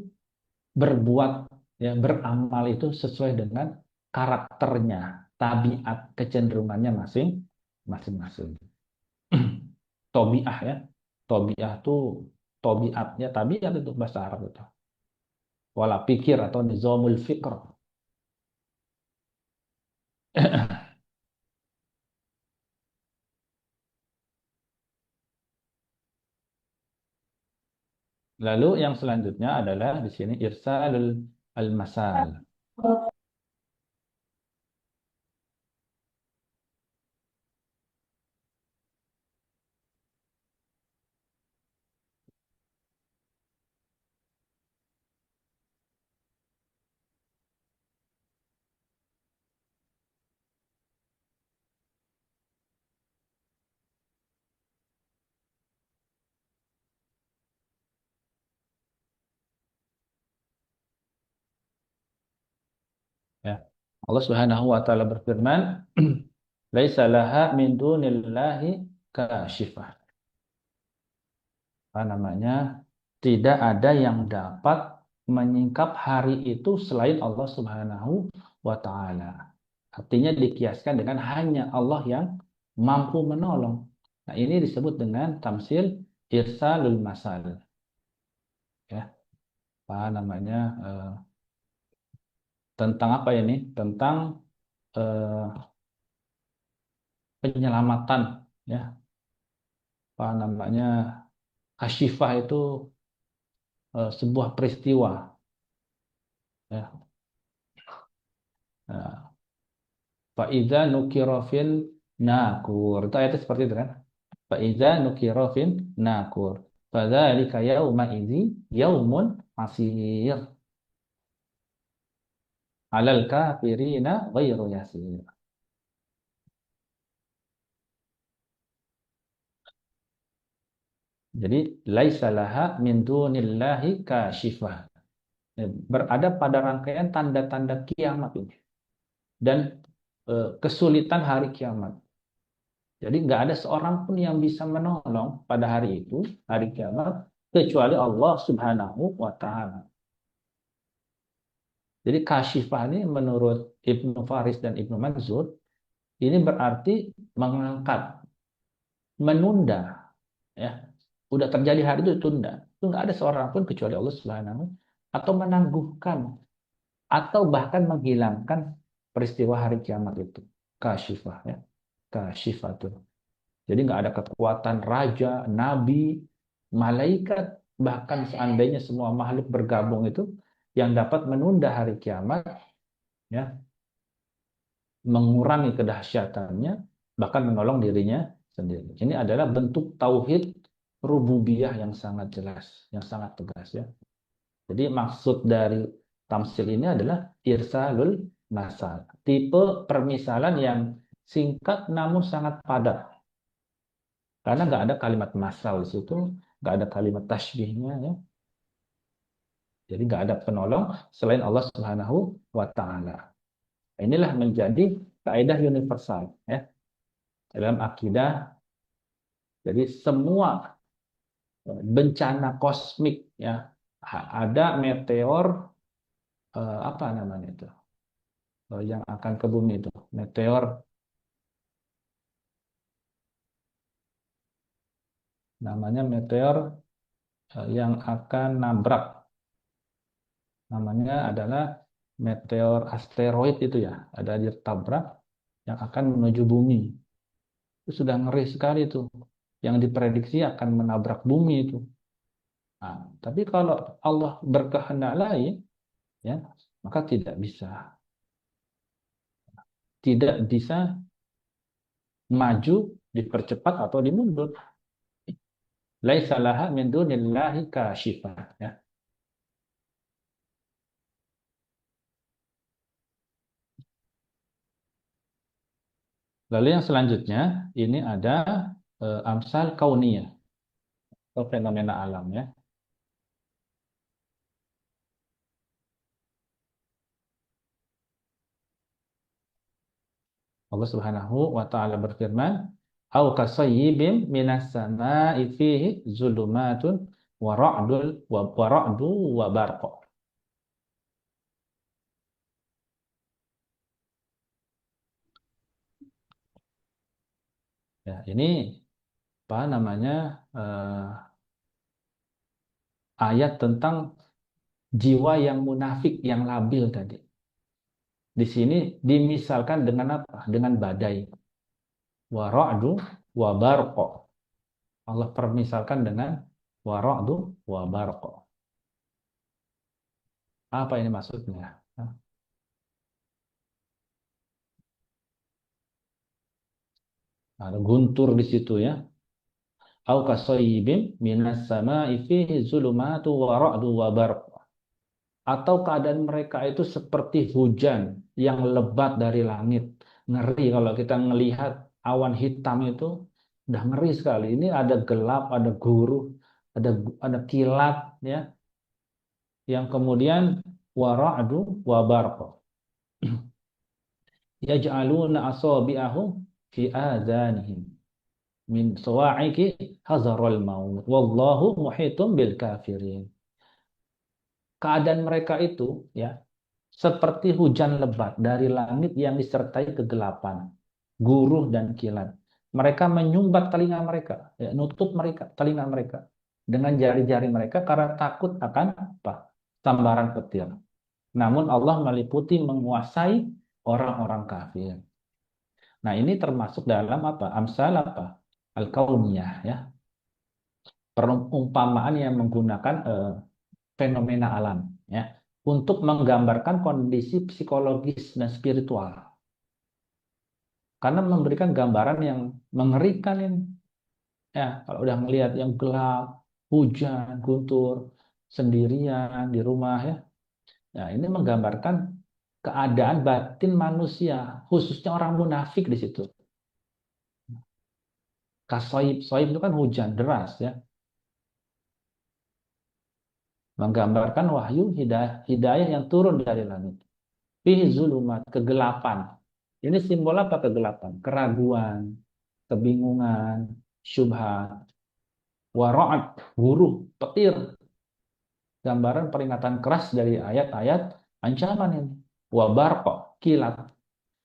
berbuat, ya, beramal itu sesuai dengan karakternya, tabiat, kecenderungannya masing-masing. Tobiah, ya. Tobiah itu tobiatnya, tabiat itu bahasa Arab itu. Pola pikir atau nizamul fikr. Lalu yang selanjutnya adalah di sini irsalul al-masal. Ya. Allah Subhanahu wa taala berfirman, "Laisa laha min dunillahi kashifah." Apa namanya? Tidak ada yang dapat menyingkap hari itu selain Allah Subhanahu wa taala. Artinya dikiaskan dengan hanya Allah yang mampu menolong. Nah, ini disebut dengan tamsil irsalul masal. Ya, apa namanya? Tentang apa ini? Tentang eh, penyelamatan, ya, apa namanya? Kasyifah itu sebuah peristiwa, ya. Nah, Faiza nukira fil nakur. Itu ayatnya seperti itu kan? Faiza nukira fil nakur. Fadzalika yauma idzi yaumun asir. Alal kafirina ghairu yasir. Jadi laisa laha min dunillahi kasyifah. Berada pada rangkaian tanda-tanda kiamat ini dan kesulitan hari kiamat. Jadi nggak ada seorang pun yang bisa menolong pada hari itu, hari kiamat, kecuali Allah Subhanahu wa Ta'ala. Jadi kasyifah ini menurut Ibnu Faris dan Ibnu Manzur, ini berarti mengangkat, menunda, ya. Udah terjadi hari itu tunda. Itu nggak ada seorang pun kecuali Allah Subhanahu atau menangguhkan atau bahkan menghilangkan peristiwa hari kiamat itu. Kasyifah, ya. Kasyifah itu. Jadi nggak ada kekuatan raja, nabi, malaikat, bahkan seandainya semua makhluk bergabung itu yang dapat menunda hari kiamat, ya, mengurangi kedahsyatannya, bahkan menolong dirinya sendiri. Ini adalah bentuk tauhid rububiyah yang sangat jelas, yang sangat tegas, ya. Jadi maksud dari tamsil ini adalah irsalul masal, tipe permisalan yang singkat namun sangat padat. Karena nggak ada kalimat masal di situ, nggak ada kalimat tasbihnya, ya. Jadi nggak ada penolong selain Allah Subhanahu wa Ta'ala. Inilah menjadi kaidah universal, ya, dalam akidah. Jadi semua bencana kosmik, ya, ada meteor apa namanya itu, yang akan ke bumi itu, meteor namanya meteor yang akan nabrak, namanya adalah meteor asteroid itu, ya, ada ditabrak yang akan menuju bumi. Itu sudah ngeri sekali itu, yang diprediksi akan menabrak bumi itu. Nah, tapi kalau Allah berkehendak lain, ya, maka tidak bisa maju, dipercepat atau dimundur. Laisa laha min dunillahi kasyifah, ya. Lalu yang selanjutnya ini ada amsal kauniyah atau fenomena alam, ya. Allah Subhanahu wa taala berfirman, "Au kasayyibin minas samaa'i fihi zulumatun wa ra'du wa barqa." Ya, ini apa namanya, ayat tentang jiwa yang munafik, yang labil tadi. Di sini dimisalkan dengan apa? Dengan badai. Wa ra'du wa barqa. Allah permisalkan dengan wa ra'du wa barqa. Apa ini maksudnya? Ada guntur di situ, ya. Au kasayyibin minas sama'i fihi zulumatu wa ra'du wa barq. Atau keadaan mereka itu seperti hujan yang lebat dari langit. Ngeri kalau kita melihat awan hitam itu, udah ngeri sekali. Ini ada gelap, ada guru, ada kilat, ya, yang kemudian wa ra'du wa barq. Yaj'aluna asabi'ahum fi adhanihim. min sawa'iqi hazarul maut wallahu muhitum bil kafirin. Keadaan mereka itu ya seperti hujan lebat dari langit yang disertai kegelapan, guruh dan kilat. Mereka menyumbat telinga mereka, ya, nutup mereka telinga mereka dengan jari-jari mereka karena takut akan apa? Sambaran petir. Namun Allah meliputi menguasai orang-orang kafir. Nah, ini termasuk dalam apa? Amsal apa? Al-kauniyah ya. Perumpamaan yang menggunakan fenomena alam ya untuk menggambarkan kondisi psikologis dan spiritual. Karena memberikan gambaran yang mengerikan ini. Ya, kalau udah melihat yang gelap, hujan, guntur, sendirian di rumah ya. Ya, ini menggambarkan keadaan batin manusia, khususnya orang munafik di situ. Kasoib, soib itu kan hujan deras ya, menggambarkan wahyu hidayah, hidayah yang turun dari langit. Fihi zulumat, kegelapan. Ini simbol apa kegelapan? Keraguan, kebingungan, syubhat, wara'at, buruh, petir. Gambaran peringatan keras dari ayat-ayat ancaman ini. Wabarqa, kilat.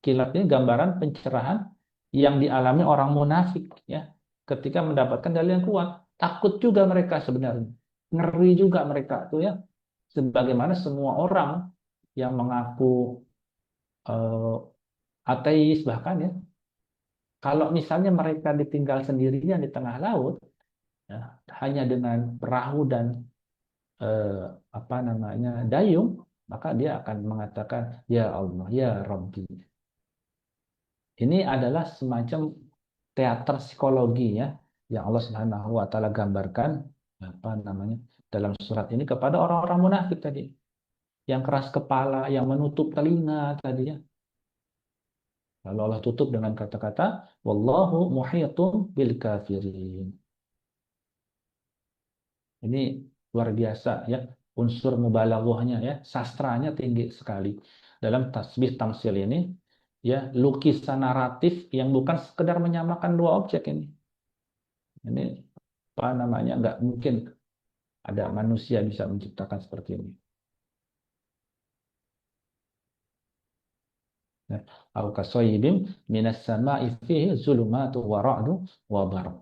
Kilat ini gambaran pencerahan yang dialami orang munafik ya ketika mendapatkan dalil yang kuat. Takut juga mereka sebenarnya. Ngeri juga mereka tuh ya. Sebagaimana semua orang yang mengaku eh, ateis bahkan ya, kalau misalnya mereka ditinggal sendirian di tengah laut, ya, hanya dengan perahu dan eh, apa namanya dayung, maka dia akan mengatakan, Ya Allah, Ya Rabbi. Ini adalah semacam teater psikologi ya, yang Allah Subhanahu Wa Taala gambarkan apa namanya dalam surat ini kepada orang-orang munafik tadi, yang keras kepala, yang menutup telinga tadi ya. Lalu Allah tutup dengan kata-kata, Wallahu muhitun bil kafirin. Ini luar biasa ya, unsur mubalaghahnya ya, sastranya tinggi sekali dalam tasbih tamsil ini ya, lukisan naratif yang bukan sekedar menyamakan dua objek ini. Ini apa namanya nggak mungkin ada manusia bisa menciptakan seperti ini. Ya. Au kasoyibim minas sama'i fihi zulumatu wa ra'du wa barq.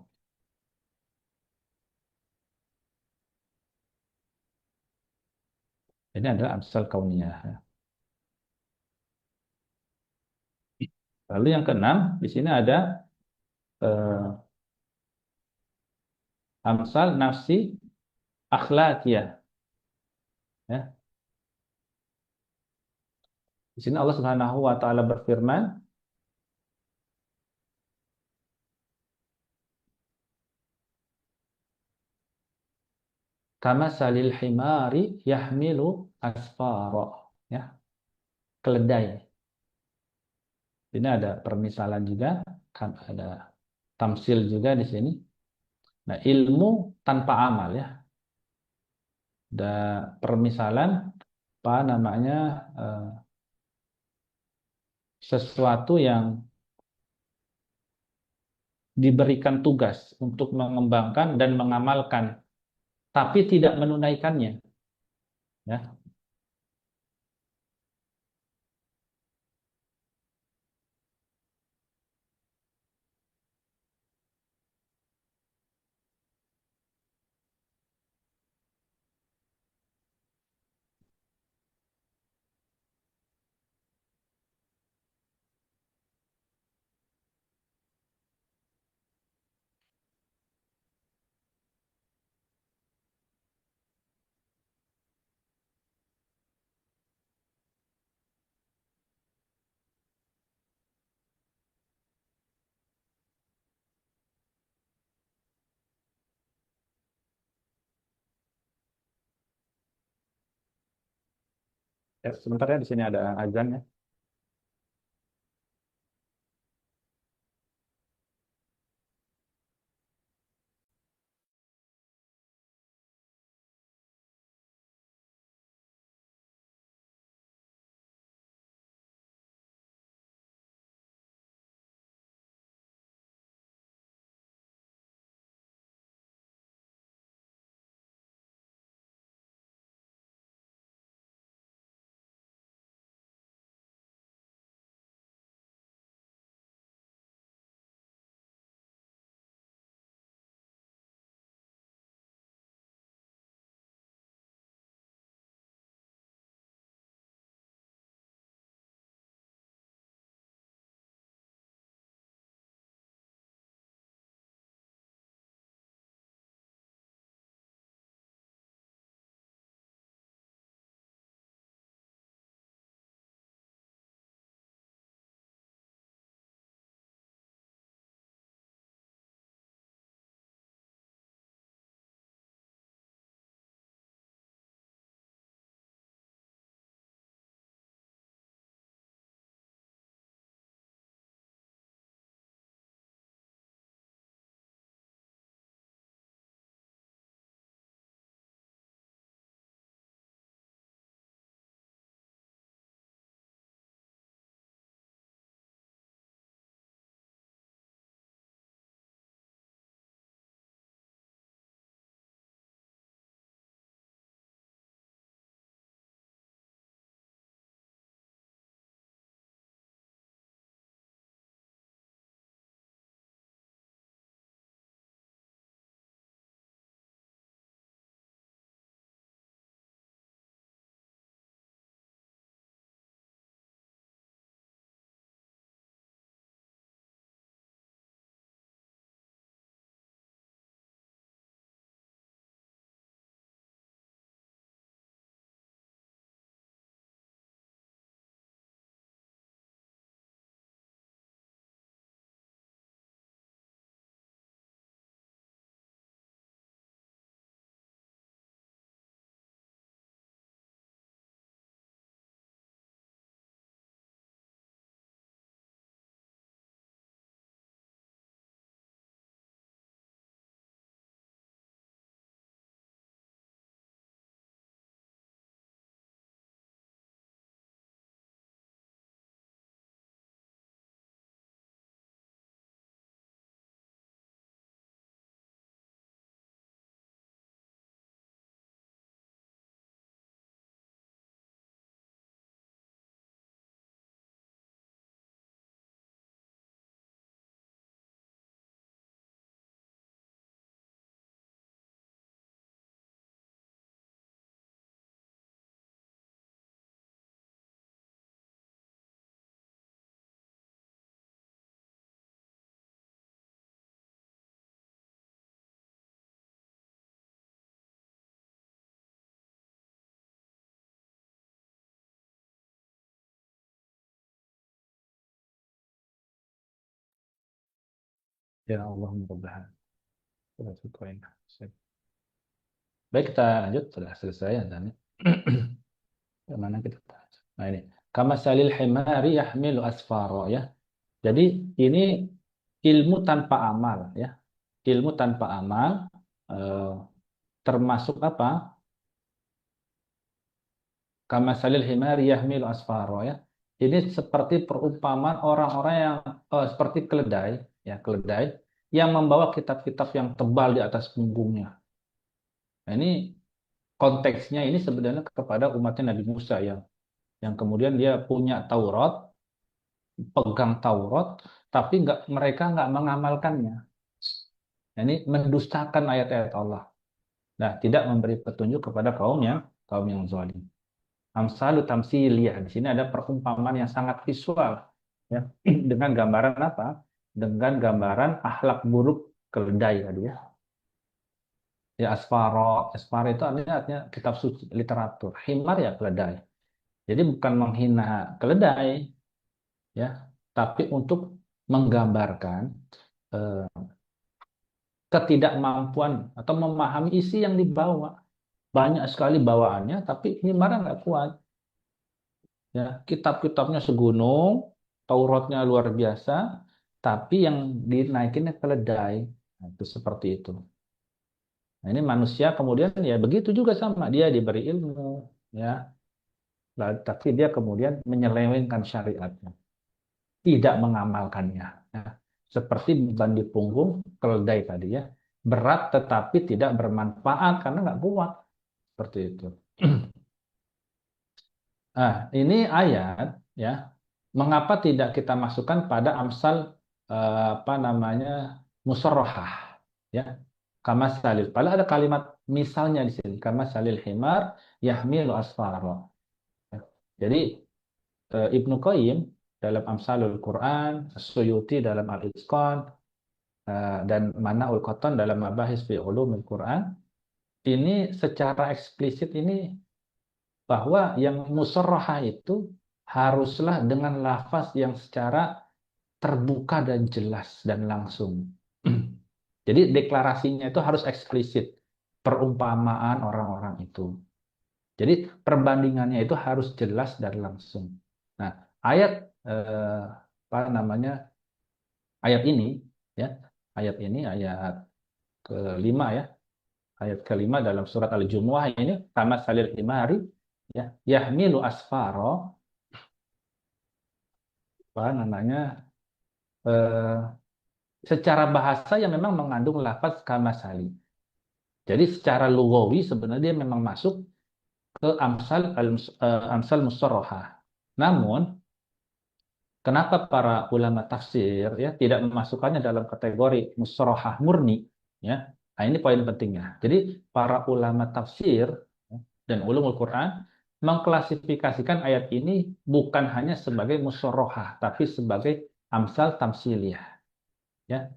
Ini adalah amsal kauniyah. Ya. Lalu yang keenam di sini ada eh, amsal nafsi akhlakiyah. Ya. Di sini Allah Subhanahu wa taala berfirman, "Kama salil himari yahmilu asfara." Ya, keledai. Ini ada permisalan juga, kan ada tamsil juga di sini. Nah, ilmu tanpa amal ya. Ada permisalan apa namanya eh, sesuatu yang diberikan tugas untuk mengembangkan dan mengamalkan, tapi tidak menunaikannya. Ya, ya sebentar ya di sini ada azan ya. Ya Allah mudah-mudahan. Sudah cukup ini. Baik, kita lanjut. Sudah selesai ya tadi. Kemana kita? Nah ini. Kama salil himari yahmilu asfaro ya. Jadi ini ilmu tanpa amal ya. Ilmu tanpa amal eh, termasuk apa? Kama salil himari yahmilu asfaro ya. Ini seperti perumpamaan orang-orang yang seperti keledai ya, keledai yang membawa kitab-kitab yang tebal di atas punggungnya. Nah, ini konteksnya ini sebenarnya kepada umatnya Nabi Musa yang kemudian dia punya Taurat, pegang Taurat, tapi mereka nggak mengamalkannya. Nah, ini mendustakan ayat-ayat Allah. Nah, tidak memberi petunjuk kepada kaum yang zalim. Amsalu tamsiliyah. Di sini ada perumpamaan yang sangat visual, ya, dengan gambaran apa? Dengan gambaran akhlak buruk keledai tadi ya. Ya asfaro itu artinya kitab suci, literatur. Himar ya keledai. Jadi bukan menghina keledai, ya, tapi untuk menggambarkan eh, ketidakmampuan atau memahami isi yang dibawa. Banyak sekali bawaannya, tapi Himara nggak kuat. Ya, kitab-kitabnya segunung, Tauratnya luar biasa, tapi yang dinaikinnya keledai. Nah, itu seperti itu. Nah, ini manusia kemudian ya begitu juga sama. Dia diberi ilmu, ya, tapi dia kemudian menyelewengkan syariatnya, tidak mengamalkannya. Ya. Seperti beban di punggung keledai tadi ya, berat tetapi tidak bermanfaat karena nggak kuat. Seperti itu. Nah, ini ayat ya. Mengapa tidak kita masukkan pada amsal apa namanya musorohah ya? Kama salil. Padahal ada kalimat misalnya di sini. Kama salil himar yahmilu asfaro. Ya. Jadi Ibnu Qayyim dalam Amsalul Quran, Suyuti dalam Al-Itqan, dan Manaul Qatan dalam Mabahis fi Ulumil Quran, ini secara eksplisit ini bahwa yang musarrahah itu haruslah dengan lafaz yang secara terbuka dan jelas dan langsung. Jadi deklarasinya itu harus eksplisit perumpamaan orang-orang itu. Jadi perbandingannya itu harus jelas dan langsung. Nah, ayat apa namanya? Ayat ini ya, ayat kelima ya, ayat kelima dalam surat Al-Jumu'ah ini sama salil himari ya, yahmilu asfaro apa namanya? eh, Secara bahasa yang memang mengandung lafaz kamasali. Jadi secara lugawi sebenarnya dia memang masuk ke amsal musarrahah. Namun kenapa para ulama tafsir ya tidak memasukkannya dalam kategori musarrahah murni ya? Nah, ini poin pentingnya. Jadi para ulama tafsir ya, dan ulumul Quran mengklasifikasikan ayat ini bukan hanya sebagai musarrahah tapi sebagai amsal tamsiliyah ya,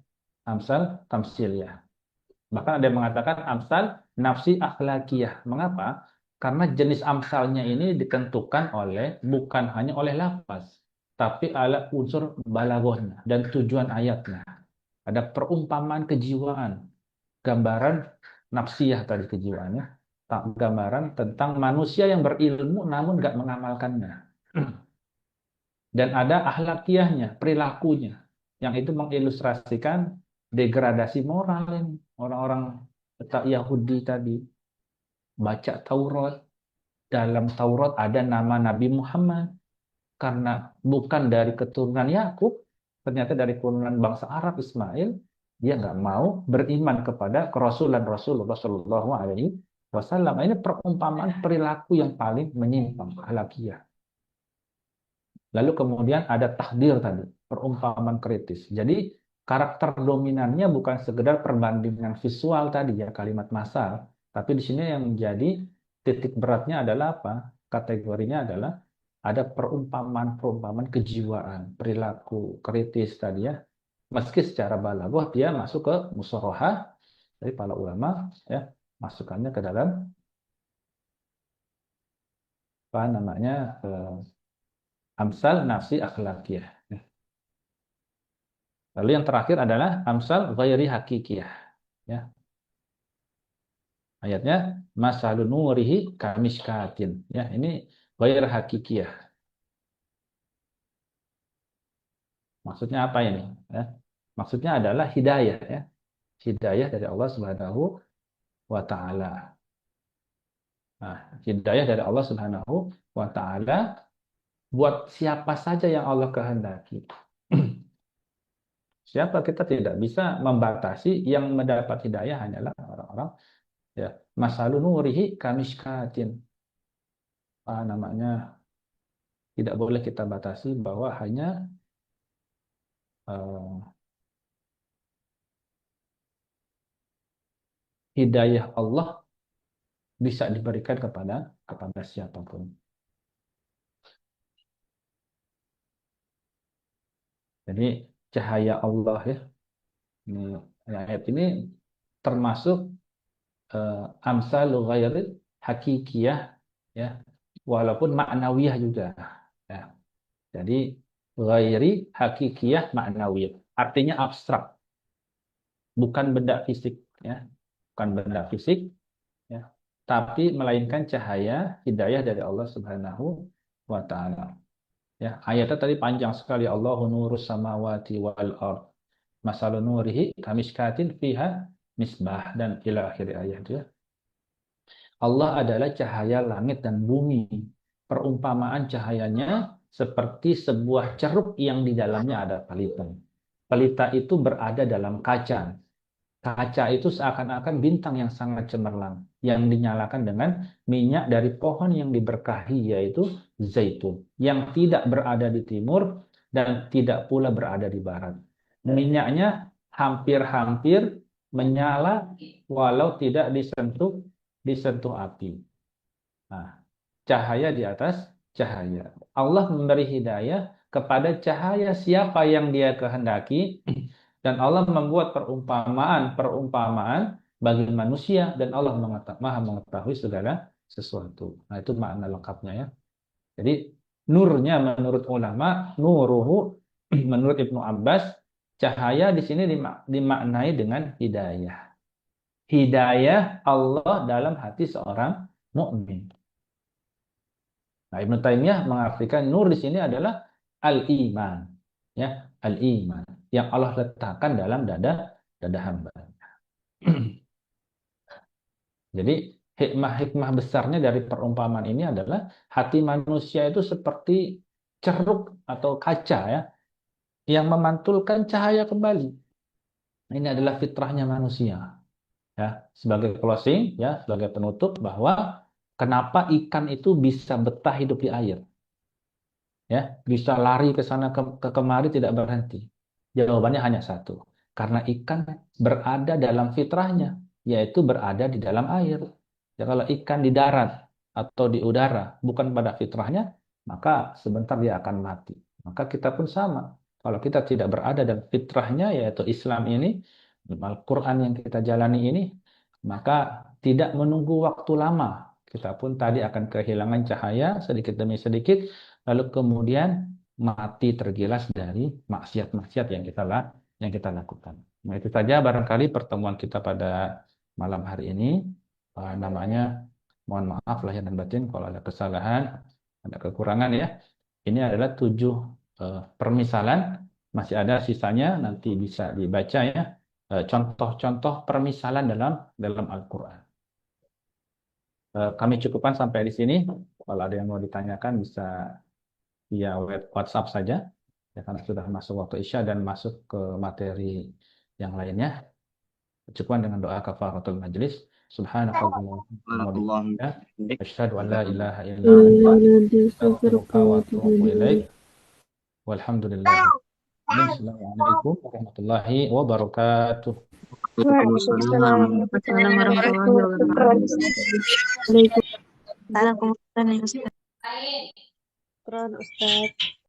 amsal tamsiliyah. Bahkan ada yang mengatakan amsal nafsi akhlakiyah. Mengapa? Karena jenis amsalnya ini ditentukan oleh bukan hanya oleh lafaz, tapi ala unsur balaghahnya dan tujuan ayatnya. Ada perumpamaan kejiwaan, gambaran nafsiyah tadi kejiwaannya, gambaran tentang manusia yang berilmu namun nggak mengamalkannya. Dan ada akhlakiyahnya, perilakunya, yang itu mengilustrasikan degradasi moral ini. Orang-orang Yahudi tadi baca Taurat, dalam Taurat ada nama Nabi Muhammad karena bukan dari keturunan Yakub, ternyata dari keturunan bangsa Arab Ismail, dia nggak mau beriman kepada kerasulan Rasulullah Shallallahu Alaihi Wasallam. Ini perumpamaan perilaku yang paling menyimpang, akhlakiyah. Lalu kemudian ada takdir tadi, perumpamaan kritis. Jadi karakter dominannya bukan sekedar perbandingan visual tadi ya, kalimat masal, tapi di sini yang menjadi titik beratnya adalah apa? Kategorinya adalah ada perumpamaan-perumpamaan kejiwaan, perilaku kritis tadi ya. Meski secara balaghah dia masuk ke musorohah dari para ulama ya, masukannya ke dalam apa namanya amsal nafsi akhlakiyah. Lalu yang terakhir adalah amsal ghairi hakikiyah. Ya, ayatnya masalun nurihi kamishkatin. Ya, ini ghair hakikiyah. Maksudnya apa ini? Ya, maksudnya adalah hidayah, ya. Hidayah dari Allah Subhanahu wa taala. Nah, hidayah dari Allah Subhanahu wa taala buat siapa saja yang Allah kehendaki. Siapa kita tidak bisa membatasi, yang mendapat hidayah hanyalah orang-orang, ya. Masalun nurihi kamishkatin. Namanya tidak boleh kita batasi bahwa hanya eh, hidayah Allah bisa diberikan kepada siapapun. Jadi cahaya Allah, ya. Ini ayat ini termasuk amsalul ghairil hakikiyah, ya, walaupun maknawiyah juga, ya. Jadi ghairi hakikiyah maknawiyah artinya abstrak, bukan benda fisik, ya, bukan benda fisik, ya, tapi melainkan cahaya hidayah dari Allah Subhanahu wa taala. Ya, ayatnya tadi panjang sekali. Allahu nurus samawati wal ard. Masalun nurihi kamishkatin fiha misbah, dan ila akhir ayat, ya. Allah adalah cahaya langit dan bumi. Perumpamaan cahayanya seperti sebuah ceruk yang di dalamnya ada pelita. Pelita itu berada dalam kaca. Kaca itu seakan-akan bintang yang sangat cemerlang, yang dinyalakan dengan minyak dari pohon yang diberkahi, yaitu zaitun, yang tidak berada di timur dan tidak pula berada di barat. Minyaknya hampir-hampir menyala walau tidak disentuh api. Nah, cahaya di atas cahaya. Allah memberi hidayah kepada cahaya siapa yang Dia kehendaki, dan Allah membuat perumpamaan bagi manusia, dan Allah Maha mengetahui segala sesuatu. Nah, itu makna lengkapnya, ya. Jadi nurnya menurut ulama, nuruhu menurut Ibnu Abbas, cahaya di sini dimaknai dengan hidayah. Hidayah Allah dalam hati seorang mukmin. Nah, Ibnu Taimiyah mengartikan nur di sini adalah al-iman, ya, al-iman yang Allah letakkan dalam dada hamba. Jadi hikmah-hikmah besarnya dari perumpamaan ini adalah hati manusia itu seperti ceruk atau kaca, ya, yang memantulkan cahaya kembali. Ini adalah fitrahnya manusia, ya. Sebagai closing, ya, sebagai penutup, bahwa kenapa ikan itu bisa betah hidup di air, ya, bisa lari ke sana ke kemari tidak berhenti. Jawabannya hanya satu, karena ikan berada dalam fitrahnya, yaitu berada di dalam air. Ya, kalau ikan di darat atau di udara bukan pada fitrahnya, maka sebentar dia akan mati. Maka kita pun sama. Kalau kita tidak berada dalam fitrahnya, yaitu Islam ini, Al-Quran yang kita jalani ini, maka tidak menunggu waktu lama, kita pun tadi akan kehilangan cahaya sedikit demi sedikit, lalu kemudian mati tergilas dari maksiat-maksiat yang kita lakukan. Nah, itu saja barangkali pertemuan kita pada malam hari ini. Namanya, mohon maaf lahir dan batin kalau ada kesalahan, ada kekurangan, ya. Ini adalah 7 permisalan, masih ada sisanya, nanti bisa dibaca, ya, contoh-contoh permisalan dalam Al-Quran. Kami cukupkan sampai di sini. Kalau ada yang mau ditanyakan bisa via WhatsApp saja, ya, karena sudah masuk waktu Isya dan masuk ke materi yang lainnya. Cukupkan dengan doa kafaratul majlis. Subhanakallahumma wa Barakallahu bihamdika, fiik. asyhadu an la ilaha illa anta, astaghfiruka wa atubu ilaik. Walhamdulillah. Assalamualaikum warahmatullahi wabarakatuh. Waalaikumsalam warahmatullahi wabarakatuh. Waalaikumsalam. Waalaikumsalam. Ustaz.